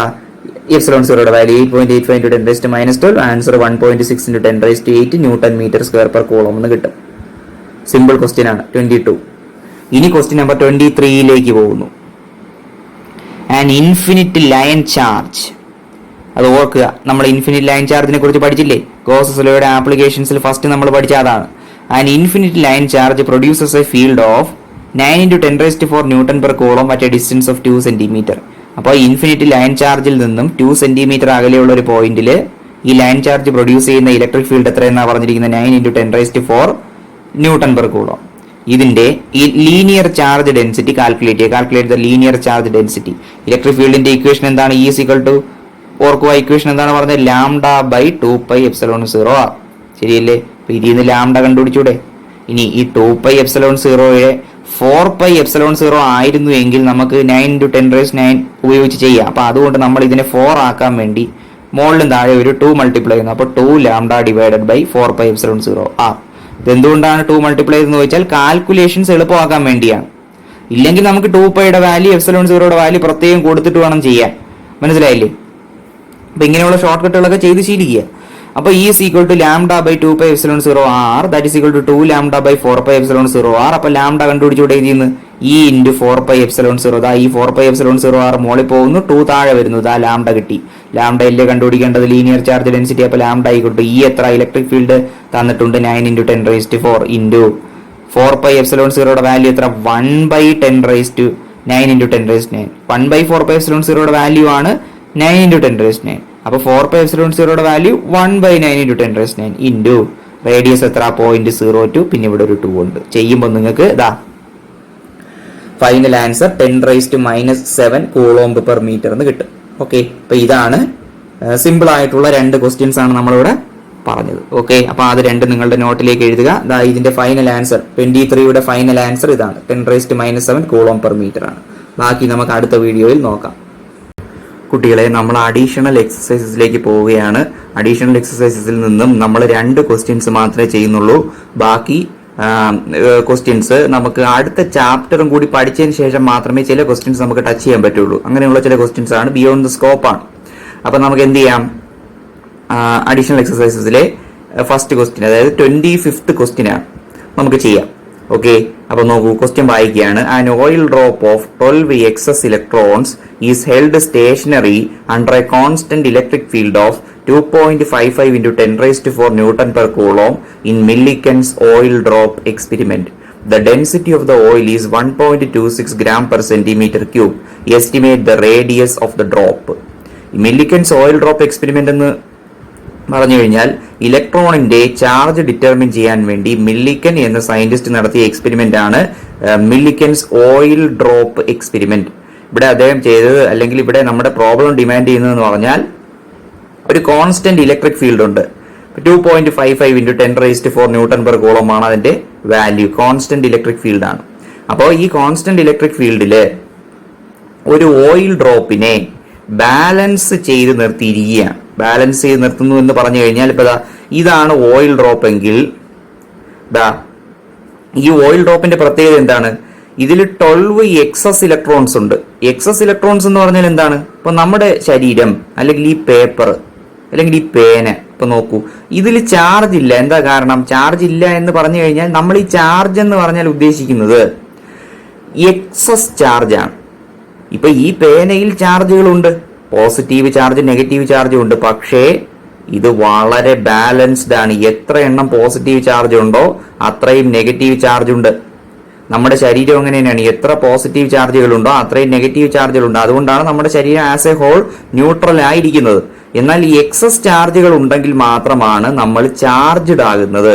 Speaker 1: ε0യുടെ value 8.85 × 10⁻12. Answer 1.6 × 10⁸ newton metre square per coulomb എന്ന് കിട്ടും. സിമ്പിൾ ക്വസ്റ്റ്യൻ ആണ്. 22. ഇനി ക്വസ്റ്റ്യൻ നമ്പർ 23ലേക്ക് പോകുന്നു. An infinite line charge. അത് ഓർക്കുക, നമ്മൾ ഇൻഫിനിറ്റ് ലൈൻ ചാർജിനെ കുറിച്ച് പഠിച്ചില്ലേ? ഗോസ്സ് ലോയുടെ ആപ്ലിക്കേഷൻസിൽ ഫസ്റ്റ് നമ്മൾ പഠിച്ച അതാണ്. An infinite line charge produces A field of 9 × 10⁻⁴ newton per coulomb at A distance of 2 centimetre. അപ്പോൾ ഇൻഫിനിറ്റ് ലൈൻ ചാർജിൽ നിന്നും 2 സെന്റിമീറ്റർ അകലെയുള്ള ഒരു പോയിന്റിൽ ഈ ലൈൻ ചാർജ് പ്രൊഡ്യൂസ് ചെയ്യുന്ന ഇലക്ട്രിക് ഫീൽഡ് എത്രയെന്നാണ് പറഞ്ഞിരിക്കുന്നത്? 9 × 10⁻⁴ ന്യൂട്ടൺ പെർ കൂളോം. ഇതിന്റെ ഈ linear charge density calculate the linear charge density. Electric ഫീൽഡിന്റെ ഇക്വേഷൻ എന്താണ്? E = ഓർക്കുക, ഇക്വേഷൻ എന്താണ് പറഞ്ഞത്? λ/2πε0r. ശരിയല്ലേ? അപ്പൊ ഇതിൽ നിന്ന് ലാംഡ കണ്ടുപിടിച്ചൂടെ? ഇനി ഈ 2πε0യെ 4πε0 ആയിരുന്നു എങ്കിൽ നമുക്ക് 9 × 10⁹ ഉപയോഗിച്ച് ചെയ്യാം. അപ്പൊ അതുകൊണ്ട് നമ്മൾ ഇതിനെ 4 ആക്കാൻ വേണ്ടി മുകളിലും താഴെ ഒരു 2 മൾട്ടിപ്ലൈ ചെയ്യുന്നു. അപ്പൊ 2λ/4πε0r. ഇതെന്തുകൊണ്ടാണ് 2 മൾട്ടിപ്ലൈ എന്ന് ചോദിച്ചാൽ കാൽക്കുലേഷൻസ് എളുപ്പമാക്കാൻ വേണ്ടിയാണ്. ഇല്ലെങ്കിൽ നമുക്ക് 2πയുടെ വാല്യൂ ε0യുടെ വാല്യൂ പ്രത്യേകം കൊടുത്തിട്ട് വേണം ചെയ്യാൻ. മനസ്സിലായില്ലേ? അപ്പൊ ഇങ്ങനെയുള്ള ഷോർട്ട് കട്ടുകളൊക്കെ ചെയ്ത് ശീലിക്കുക. അപ്പൊ E = λ/2πε0r, that is = 2λ/4πε0r. അപ്പൊ ലാംഡ കണ്ടുപിടിച്ചൂടെ? ഇതിന്ന് E × 4πε0. ദാ ഈ 4πε0r മോളിൽ പോകുന്നു, 2 താഴെ വരുന്നു. ദാ ലാംഡ കിട്ടി. ലാംഡ അല്ലേ കണ്ടുപിടിക്കേണ്ടത്? Linear charge density. അപ്പൊ ലാംഡ = E എത്ര? ഇലക്ട്രിക് ഫീൽഡ് തന്നിട്ടുണ്ട് 9 × 10⁻⁴ ഇൻറ്റു 4πε0യുടെ വാല്യൂ എത്ര? 1/10⁹ 9 × 10⁹. 1/4πε0യുടെ വാല്യൂ ആണ് 9 × 10⁹. അപ്പൊ 4πε0യുടെ വാല്യൂ 1/9 × 10⁹ ഇൻറ്റു റേഡിയസ് എത്ര? 0.02. പിന്നെ ഇവിടെ ഒരു 2 ഉണ്ട്. ചെയ്യുമ്പോൾ നിങ്ങൾക്ക് ഇതാ final answer 10⁻⁻7 coulomb per metre എന്ന് കിട്ടും. ഓക്കെ, അപ്പൊ ഇതാണ് സിമ്പിൾ ആയിട്ടുള്ള 2 ക്വസ്റ്റ്യൻസ് ആണ് നമ്മളിവിടെ പറഞ്ഞത്. ഓക്കെ, അപ്പൊ അത് 2 നിങ്ങളുടെ നോട്ടിലേക്ക് എഴുതുക. ഇതിന്റെ ഫൈനൽ ആൻസർ 23യുടെ ഫൈനൽ ആൻസർ ഇതാണ്, 10⁻⁻7 കൂളോം പെർ മീറ്റർ ആണ്. ബാക്കി നമുക്ക് അടുത്ത വീഡിയോയിൽ നോക്കാം. കുട്ടികളെ, നമ്മൾ അഡീഷണൽ എക്സസൈസസിലേക്ക് പോവുകയാണ്. അഡീഷണൽ എക്സസൈസസിൽ നിന്നും നമ്മൾ 2 ക്വസ്റ്റ്യൻസ് മാത്രമേ ചെയ്യുന്നുള്ളൂ. ബാക്കി ക്വസ്റ്റ്യൻസ് നമുക്ക് അടുത്ത ചാപ്റ്ററും കൂടി പഠിച്ചതിന് ശേഷം മാത്രമേ ചില ക്വസ്റ്റ്യൻസ് നമുക്ക് ടച്ച് ചെയ്യാൻ പറ്റുള്ളൂ. അങ്ങനെയുള്ള ചില ക്വസ്റ്റ്യൻസ് ആണ്, ബിയോണ്ട് ദ സ്കോപ്പ് ആണ്. അപ്പൊ നമുക്ക് എന്ത് ചെയ്യാം? അഡീഷണൽ എക്സസൈസസിലെ ഫസ്റ്റ് ക്വസ്റ്റ്യൻ, അതായത് 25th ക്വസ്റ്റ്യൻ ആണ്, നമുക്ക് ചെയ്യാം. ഓക്കെ, അപ്പൊ നോക്കൂ, ക്വസ്റ്റ്യൻ വായിക്കുകയാണ്. An oil drop of 12 excess electrons is held stationary under a constant electric field of 2.55 × 10⁻⁴ Newton per coulomb in Millikan's oil drop experiment. The density of the oil is 1.26 gram per centimeter cube. Estimate the radius of the drop. Millikan's oil drop experiment എന്ന് പറഞ്ഞു കഴിഞ്ഞാൽ ഇലക്ട്രോണിന്റെ charge determine ചെയ്യാൻ വേണ്ടി Millikan എന്ന scientist നടത്തിയ experiment ആണ് Millikan's oil drop experiment. ഇവിടെ അദ്ദേഹം ചെയ്തത്, അല്ലെങ്കിൽ ഇവിടെ നമ്മുടെ പ്രോബ്ലം ഡിമാൻഡ് ചെയ്യുന്നതെന്ന് പറഞ്ഞാൽ, ഒരു കോൺസ്റ്റന്റ് ഇലക്ട്രിക് ഫീൽഡ് ഉണ്ട്. 2.55 × 10⁻⁴ ന്യൂട്ടൺ പെർ കൂളോം ആണ് അതിന്റെ വാല്യൂ. കോൺസ്റ്റന്റ് ഇലക്ട്രിക് ഫീൽഡ് ആണ്. അപ്പോൾ ഈ കോൺസ്റ്റന്റ് ഇലക്ട്രിക് ഫീൽഡില് ഒരു ഓയിൽ ഡ്രോപ്പിനെ ബാലൻസ് ചെയ്ത് നിർത്തിയിരിക്കുകയാണ്. ബാലൻസ് ചെയ്ത് നിർത്തുന്നു എന്ന് പറഞ്ഞു കഴിഞ്ഞാൽ, ഇപ്പൊ ഇതാണ് ഓയിൽ ഡ്രോപ്പ് എങ്കിൽ ഈ ഓയിൽ ഡ്രോപ്പിന്റെ പ്രത്യേകത എന്താണ്? ഇതിൽ 12 excess ഇലക്ട്രോൺസ് ഉണ്ട്. എക്സസ് ഇലക്ട്രോൺസ് എന്ന് പറഞ്ഞാൽ എന്താണ്? ഇപ്പൊ നമ്മുടെ ശരീരം, അല്ലെങ്കിൽ ഈ പേപ്പർ, അല്ലെങ്കിൽ ഈ പേന, ഇപ്പൊ നോക്കൂ, ഇതിൽ ചാർജ് ഇല്ല. എന്താ കാരണം? ചാർജ് ഇല്ല എന്ന് പറഞ്ഞു കഴിഞ്ഞാൽ നമ്മൾ ഈ ചാർജ് എന്ന് പറഞ്ഞാൽ ഉദ്ദേശിക്കുന്നത് എക്സസ് ചാർജ് ആണ്. ഇപ്പൊ ഈ പേനയിൽ ചാർജുകളുണ്ട്, പോസിറ്റീവ് ചാർജ് നെഗറ്റീവ് ചാർജ് ഉണ്ട്. പക്ഷേ ഇത് വളരെ ബാലൻസ്ഡ് ആണ്. എത്ര എണ്ണം പോസിറ്റീവ് ചാർജ് ഉണ്ടോ അത്രയും നെഗറ്റീവ് ചാർജ് ഉണ്ട്. നമ്മുടെ ശരീരം അങ്ങനെ തന്നെയാണ്. എത്ര പോസിറ്റീവ് ചാർജുകൾ ഉണ്ടോ അത്രയും നെഗറ്റീവ് ചാർജുകൾ ഉണ്ട്. അതുകൊണ്ടാണ് നമ്മുടെ ശരീരം ആസ് എ ഹോൾ ന്യൂട്രൽ ആയിരിക്കുന്നത്. എന്നാൽ ഈ എക്സസ് ചാർജുകൾ ഉണ്ടെങ്കിൽ മാത്രമാണ് നമ്മൾ ചാർജ്ഡ് ആകുന്നത്.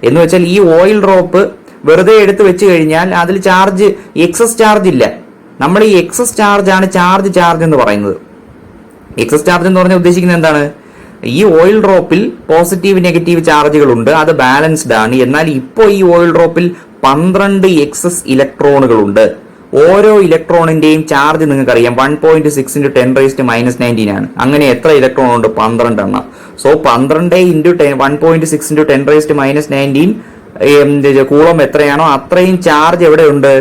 Speaker 1: എന്ന് വെച്ചാൽ ഈ ഓയിൽ ഡ്രോപ്പ് വെറുതെ എടുത്ത് വെച്ച് കഴിഞ്ഞാൽ അതിൽ ചാർജ്, എക്സസ് ചാർജ് ഇല്ല. നമ്മൾ ഈ എക്സസ് ചാർജ് ആണ് ചാർജ് എന്ന് പറയുന്നത്. എക്സസ് ചാർജ് എന്ന് പറഞ്ഞാൽ ഉദ്ദേശിക്കുന്നത് എന്താണ്? ഈ ഓയിൽ ഡ്രോപ്പിൽ പോസിറ്റീവ് നെഗറ്റീവ് ചാർജുകളുണ്ട്, അത് ബാലൻസ്ഡ് ആണ്. എന്നാൽ ഇപ്പോൾ ഈ ഓയിൽ ഡ്രോപ്പിൽ 12 എക്സസ് ഇലക്ട്രോണുകളുണ്ട്. ഓരോ ഇലക്ട്രോണിന്റെയും ചാർജ് നിങ്ങൾക്കറിയാം 1.6 × 10⁻⁻19 ആണ്. അങ്ങനെ എത്ര ഇലക്ട്രോൺ ഉണ്ട്? 12 എണ്ണം. സോ 12 × 1.6 × 10⁻⁻19 കൂളം എത്രയാണോ അത്രയും ചാർജ് എവിടെയുണ്ട്?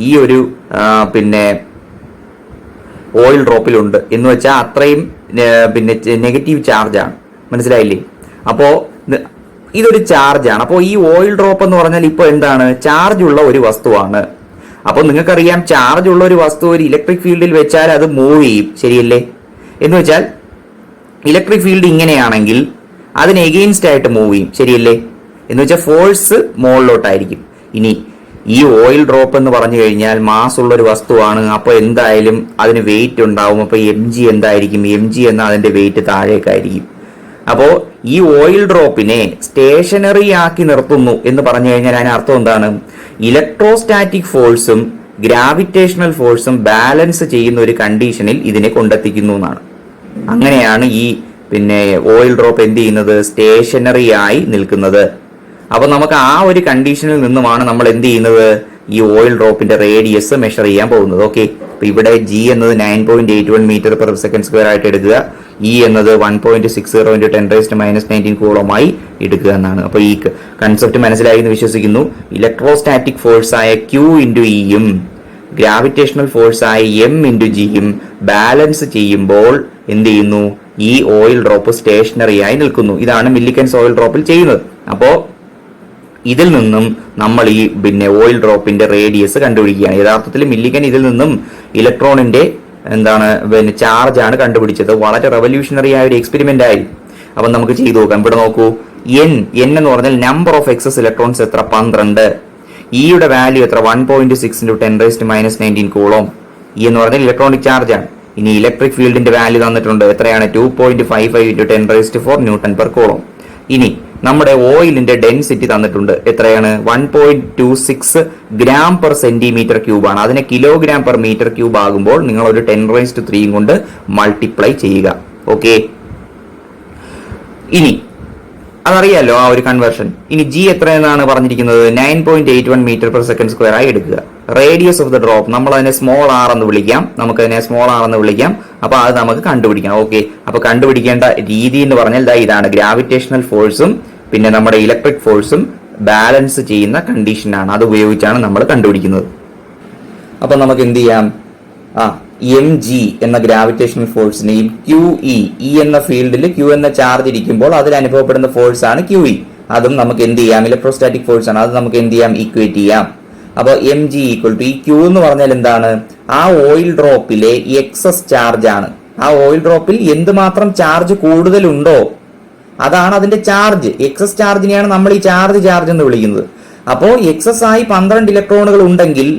Speaker 1: ഈ ഒരു ഓയിൽ ഡ്രോപ്പിലുണ്ട്. എന്ന് വെച്ചാൽ അത്രയും നെഗറ്റീവ് ചാർജാണ്. മനസ്സിലായില്ലേ? അപ്പോ ഇതൊരു ചാർജാണ്. അപ്പോൾ ഈ ഓയിൽ ഡ്രോപ്പ് എന്ന് പറഞ്ഞാൽ ഇപ്പോൾ എന്താണ്? ചാർജ് ഉള്ള ഒരു വസ്തുവാണ്. അപ്പോൾ നിങ്ങൾക്കറിയാം ചാർജ് ഉള്ള ഒരു വസ്തു ഒരു ഇലക്ട്രിക് ഫീൽഡിൽ വെച്ചാൽ അത് മൂവ് ചെയ്യും, ശരിയല്ലേ? എന്ന് വെച്ചാൽ ഇലക്ട്രിക് ഫീൽഡ് ഇങ്ങനെയാണെങ്കിൽ അതിന് എഗെയിൻസ്റ്റ് ആയിട്ട് മൂവ് ചെയ്യും, ശരിയല്ലേ? എന്ന് വെച്ചാൽ ഫോഴ്സ് മുകളിലോട്ടായിരിക്കും. ഇനി ഈ ഓയിൽ ഡ്രോപ്പ് എന്ന് പറഞ്ഞു കഴിഞ്ഞാൽ മാസ് ഉള്ള ഒരു വസ്തുവാണ്. അപ്പോൾ എന്തായാലും അതിന് വെയിറ്റ് ഉണ്ടാവും. അപ്പോൾ mg എന്തായിരിക്കും? mg എന്ന അതിന്റെ വെയിറ്റ് താഴേക്കായിരിക്കും. അപ്പോൾ ഈ ഓയിൽ ഡ്രോപ്പിനെ സ്റ്റേഷനറി ആക്കി നിർത്തുന്നു എന്ന് പറഞ്ഞു കഴിഞ്ഞാൽ അതിന് അർത്ഥം എന്താണ്? ഇലക്ട്രോസ്റ്റാറ്റിക് ഫോഴ്സും ഗ്രാവിറ്റേഷണൽ ഫോഴ്സും ബാലൻസ് ചെയ്യുന്ന ഒരു കണ്ടീഷനിൽ ഇതിനെ കൊണ്ടെത്തിക്കുന്നു എന്നാണ്. അങ്ങനെയാണ് ഈ ഓയിൽ ഡ്രോപ്പ് എന്ത് ചെയ്യുന്നത്? സ്റ്റേഷനറി ആയി നിൽക്കുന്നത്. അപ്പൊ നമുക്ക് ആ ഒരു കണ്ടീഷനിൽ നിന്നുമാണ് നമ്മൾ എന്ത് ചെയ്യുന്നത്? ഈ ഓയിൽ ഡ്രോപ്പിന്റെ റേഡിയസ് മെഷർ ചെയ്യാൻ പോകുന്നത്. ഓക്കെ, അപ്പൊ ഇവിടെ g എന്നത് 9.81 m/s² ആയിട്ട് എടുക്കുക. E എന്നത് 1.60 × 10⁻⁻19 കൂളമായി എടുക്കുക എന്നാണ്. അപ്പൊ ഈ കൺസെപ്റ്റ് മനസ്സിലായി എന്ന് വിശ്വസിക്കുന്നു. ഇലക്ട്രോസ്റ്റാറ്റിക് ഫോഴ്സ് ആയ Q × E യും ഗ്രാവിറ്റേഷണൽ ഫോഴ്സ് ആയ M × G യും ബാലൻസ് ചെയ്യുമ്പോൾ എന്ത് ചെയ്യുന്നു? ഈ ഓയിൽ ഡ്രോപ്പ് സ്റ്റേഷനറി ആയി നിൽക്കുന്നു. ഇതാണ് മില്ലിക്കൻസ് ഓയിൽ ഡ്രോപ്പിൽ ചെയ്യുന്നത്. അപ്പോ ഇതിൽ നിന്നും നമ്മൾ ഈ ഓയിൽ ഡ്രോപ്പിന്റെ റേഡിയസ് കണ്ടുപിടിക്കുകയാണ്. യഥാർത്ഥത്തിൽ മില്ലിക്കൻ ഇതിൽ നിന്നും ഇലക്ട്രോണിന്റെ ചാർജ് ആണ് കണ്ടുപിടിച്ചത്. വളരെ റെവല്യൂഷണറി ആയ ഒരു എക്സ്പെരിമെന്റ് ആയിരുന്നു. അപ്പൊ നമുക്ക് ചെയ്തു നോക്കാം. ഇവിടെ നോക്കൂ, n എന്ന് പറഞ്ഞാൽ നമ്പർ ഓഫ് എക്സസ് ഇലക്ട്രോൺസ് എത്ര? 12. ഇയുടെ വാല്യൂ എത്ര? 1.6 × 10⁻⁻19 കൂളോം. E എന്ന് പറഞ്ഞാൽ ഇലക്ട്രോണിക് ചാർജ് ആണ്. ഇനി ഇലക്ട്രിക് ഫീൽഡിന്റെ വാല്യൂ തന്നിട്ടുണ്ട്. എത്രയാണ്? 2.55 × 10⁻⁴ N/കൂളോം. ഇനി നമ്മുടെ ഓയിലിന്റെ ഡെൻസിറ്റി തന്നിട്ടുണ്ട്. എത്രയാണ്? 1.26 g/cm³ ആണ്. അതിനെ kg/m³ ആകുമ്പോൾ നിങ്ങൾ ഒരു 10⁻³ കൊണ്ട് മൾട്ടിപ്ലൈ ചെയ്യുക. ഓക്കെ, ഇനി അതറിയാലോ ആ ഒരു കൺവേർഷൻ. ഇനി g എത്രയെന്നാണ് പറഞ്ഞിരിക്കുന്നത്? 9.81 m/s² ആയി എടുക്കുക. റേഡിയസ് ഓഫ് ദ ഡ്രോപ്പ് നമ്മൾ അതിനെ സ്മോൾ r എന്ന് വിളിക്കാം. നമുക്കതിനെ സ്മോൾ r എന്ന് വിളിക്കാം. അപ്പൊ അത് നമുക്ക് കണ്ടുപിടിക്കണം. ഓക്കെ, അപ്പൊ കണ്ടുപിടിക്കേണ്ട രീതി എന്ന് പറഞ്ഞാൽ ഇതാണ്. ഗ്രാവിറ്റേഷണൽ ഫോഴ്സും നമ്മുടെ ഇലക്ട്രിക് ഫോഴ്സും ബാലൻസ് ചെയ്യുന്ന കണ്ടീഷനാണ്. അത് ഉപയോഗിച്ചാണ് നമ്മൾ കണ്ടുപിടിക്കുന്നത്. അപ്പൊ നമുക്ക് എന്ത് ചെയ്യാം? mg എന്ന ഗ്രാവിറ്റേഷണൽ ഫോഴ്സിനെയും QE, E എന്ന ഫീൽഡിൽ Q എന്ന ചാർജ് ഇരിക്കുമ്പോൾ അതിൽ അനുഭവപ്പെടുന്ന ഫോഴ്സ് ആണ് QE. അതും നമുക്ക് എന്ത് ചെയ്യാം? ഇലക്ട്രോസ്റ്റാറ്റിക് ഫോഴ്സ് ആണ്. അത് നമുക്ക് എന്ത് ചെയ്യാം? ഈക്വേറ്റ് ചെയ്യാം. അപ്പൊ mg = ഈ Q എന്ന് പറഞ്ഞാൽ എന്താണ്? ആ ഓയിൽ ഡ്രോപ്പിലെ എക്സസ് ചാർജ് ആണ്. ആ ഓയിൽ ഡ്രോപ്പിൽ എന്തുമാത്രം ചാർജ് കൂടുതലുണ്ടോ അതാണ് അതിന്റെ ചാർജ്. എക്സസ് ചാർജിനെയാണ് നമ്മൾ ഈ ചാർജ് എന്ന് വിളിക്കുന്നത്. അപ്പോ എക്സസ് ആയി 12 ഇലക്ട്രോണുകൾ ഉണ്ടെങ്കിൽ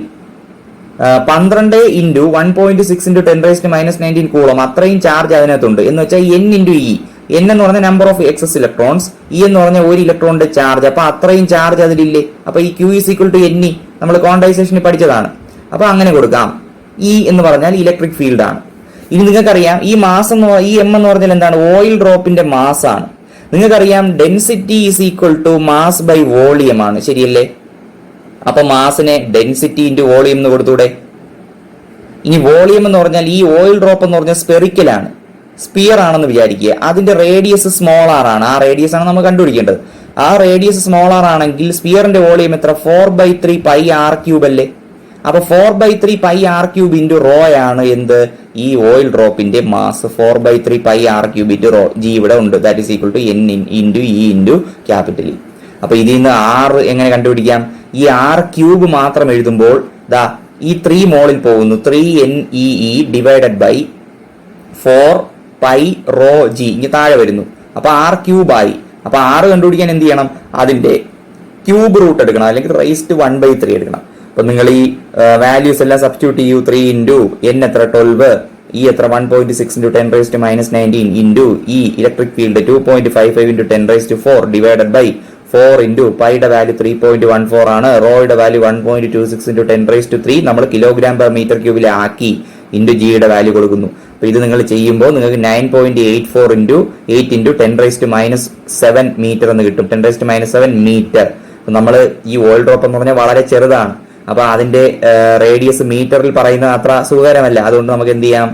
Speaker 1: 12 × 1.6 × 10⁻⁻19 കൂളം അത്രയും ചാർജ് അതിനകത്തുണ്ട്. എന്ന് വെച്ചാൽ n × E. n എന്ന് പറഞ്ഞ number of excess electrons, E എന്ന് പറഞ്ഞ ഒരു ഇലക്ട്രോണിന്റെ ചാർജ്. അപ്പൊ അത്രയും ചാർജ് അതിലില്ലേ? അപ്പൊ ഈ Q = ne നമ്മൾ ക്വാണ്ടൈസേഷനിൽ പഠിച്ചതാണ്. അപ്പൊ അങ്ങനെ കൊടുക്കാം. E എന്ന് പറഞ്ഞാൽ ഇലക്ട്രിക് ഫീൽഡ് ആണ്. ഇനി നിങ്ങൾക്കറിയാം ഈ മാസ് ഈ m എന്ന് പറഞ്ഞാൽ എന്താണ്? ഓയിൽ ഡ്രോപ്പിന്റെ മാസ് ആണ്. നിങ്ങൾക്കറിയാം ഡെൻസിറ്റി = മാസ് ബൈ വോളിയം ആണ്, ശരിയല്ലേ? അപ്പൊ മാസിനെ ഡെൻസിറ്റി × വോളിയം എന്ന് കൊടുത്തൂടെ? ഇനി വോളിയം എന്ന് പറഞ്ഞാൽ ഈ ഓയിൽ ഡ്രോപ്പ് എന്ന് പറഞ്ഞാൽ സ്പെറിക്കൽ ആണ്, സ്പിയർ ആണെന്ന് വിചാരിക്കുക. അതിന്റെ റേഡിയസ് സ്മോൾ r ആണ്. ആ റേഡിയസ് ആണ് നമ്മൾ കണ്ടുപിടിക്കേണ്ടത്. ആ റേഡിയസ് സ്മോൾ r ആണെങ്കിൽ സ്പിയറിന്റെ വോളിയം എത്ര? 4/3 πr³ അല്ലേ? അപ്പൊ 4/3 πr³ × ρ ആണ് എന്ത്? ഈ ഓയിൽ ഡ്രോപ്പിന്റെ മാസ്. 4/3 πr³ × ρ. g ഇവിടെ ഉണ്ട്. That is equal to n × E × E. അപ്പൊ ഇതിൽ നിന്ന് r എങ്ങനെ കണ്ടുപിടിക്കാം? ഈ r³ മാത്രം എഴുതുമ്പോൾ ഈ 3 മോളിൽ പോകുന്നു. 3NEE / 4πρg ഇനി താഴെ വരുന്നു. അപ്പൊ r³ ആയി. അപ്പൊ r കണ്ടുപിടിക്കാൻ എന്ത് ചെയ്യണം? അതിന്റെ ക്യൂബ് റൂട്ട് എടുക്കണം, അല്ലെങ്കിൽ റൈസ്ഡ് 1/3 എടുക്കണം. അപ്പൊ നിങ്ങൾ ഈ വാല്യൂസ് എല്ലാം സബ്സ്റ്റിറ്റ്യൂട്ട് ചെയ്യൂ. 3 × n എത്ര? 12. E എത്ര? 1.6 × 10⁻⁻19 E ഇലക്ട്രിക് ഫീൽഡ് 2.55 × 10⁴ / 4 × പൈയുടെ വാല്യൂ 3.14 ആണ്. റോയുടെ വാല്യൂ 1.26 × 10⁻³ നമ്മൾ kg/m³ ആക്കി ജിയുടെ വാല്യൂ കൊടുക്കുന്നു. അപ്പൊ ഇത് നിങ്ങൾ ചെയ്യുമ്പോൾ നിങ്ങൾക്ക് 9.84 ഇൻറ്റു 8 ഇൻറ്റു 10⁻⁻7 മീറ്റർ എന്ന് കിട്ടും. 10⁻⁻7 മീറ്റർ. നമ്മൾ ഈ ഓയിൽ ഡ്രോപ്പ് എന്ന് പറഞ്ഞാൽ വളരെ ചെറുതാണ്. അപ്പൊ അതിന്റെ റേഡിയസ് മീറ്ററിൽ പറയുന്നത് അത്ര സുഖകരമല്ല. അതുകൊണ്ട് നമുക്ക് എന്ത് ചെയ്യാം,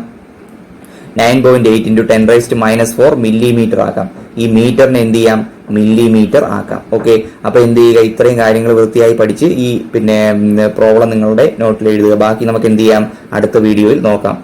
Speaker 1: 9.8 ഇൻറ്റു 10⁻⁻4 മില്ലിമീറ്റർ ആക്കാം. ഈ മീറ്ററിനെ എന്ത് ചെയ്യാം, മില്ലിമീറ്റർ ആക്കാം. ഓക്കെ, അപ്പൊ എന്ത് ചെയ്യുക, ഇത്രയും കാര്യങ്ങൾ വൃത്തിയായി പഠിച്ച് ഈ പ്രോബ്ലം നിങ്ങളുടെ നോട്ടിൽ എഴുതുക. ബാക്കി നമുക്ക് എന്ത് ചെയ്യാം, അടുത്ത വീഡിയോയിൽ നോക്കാം.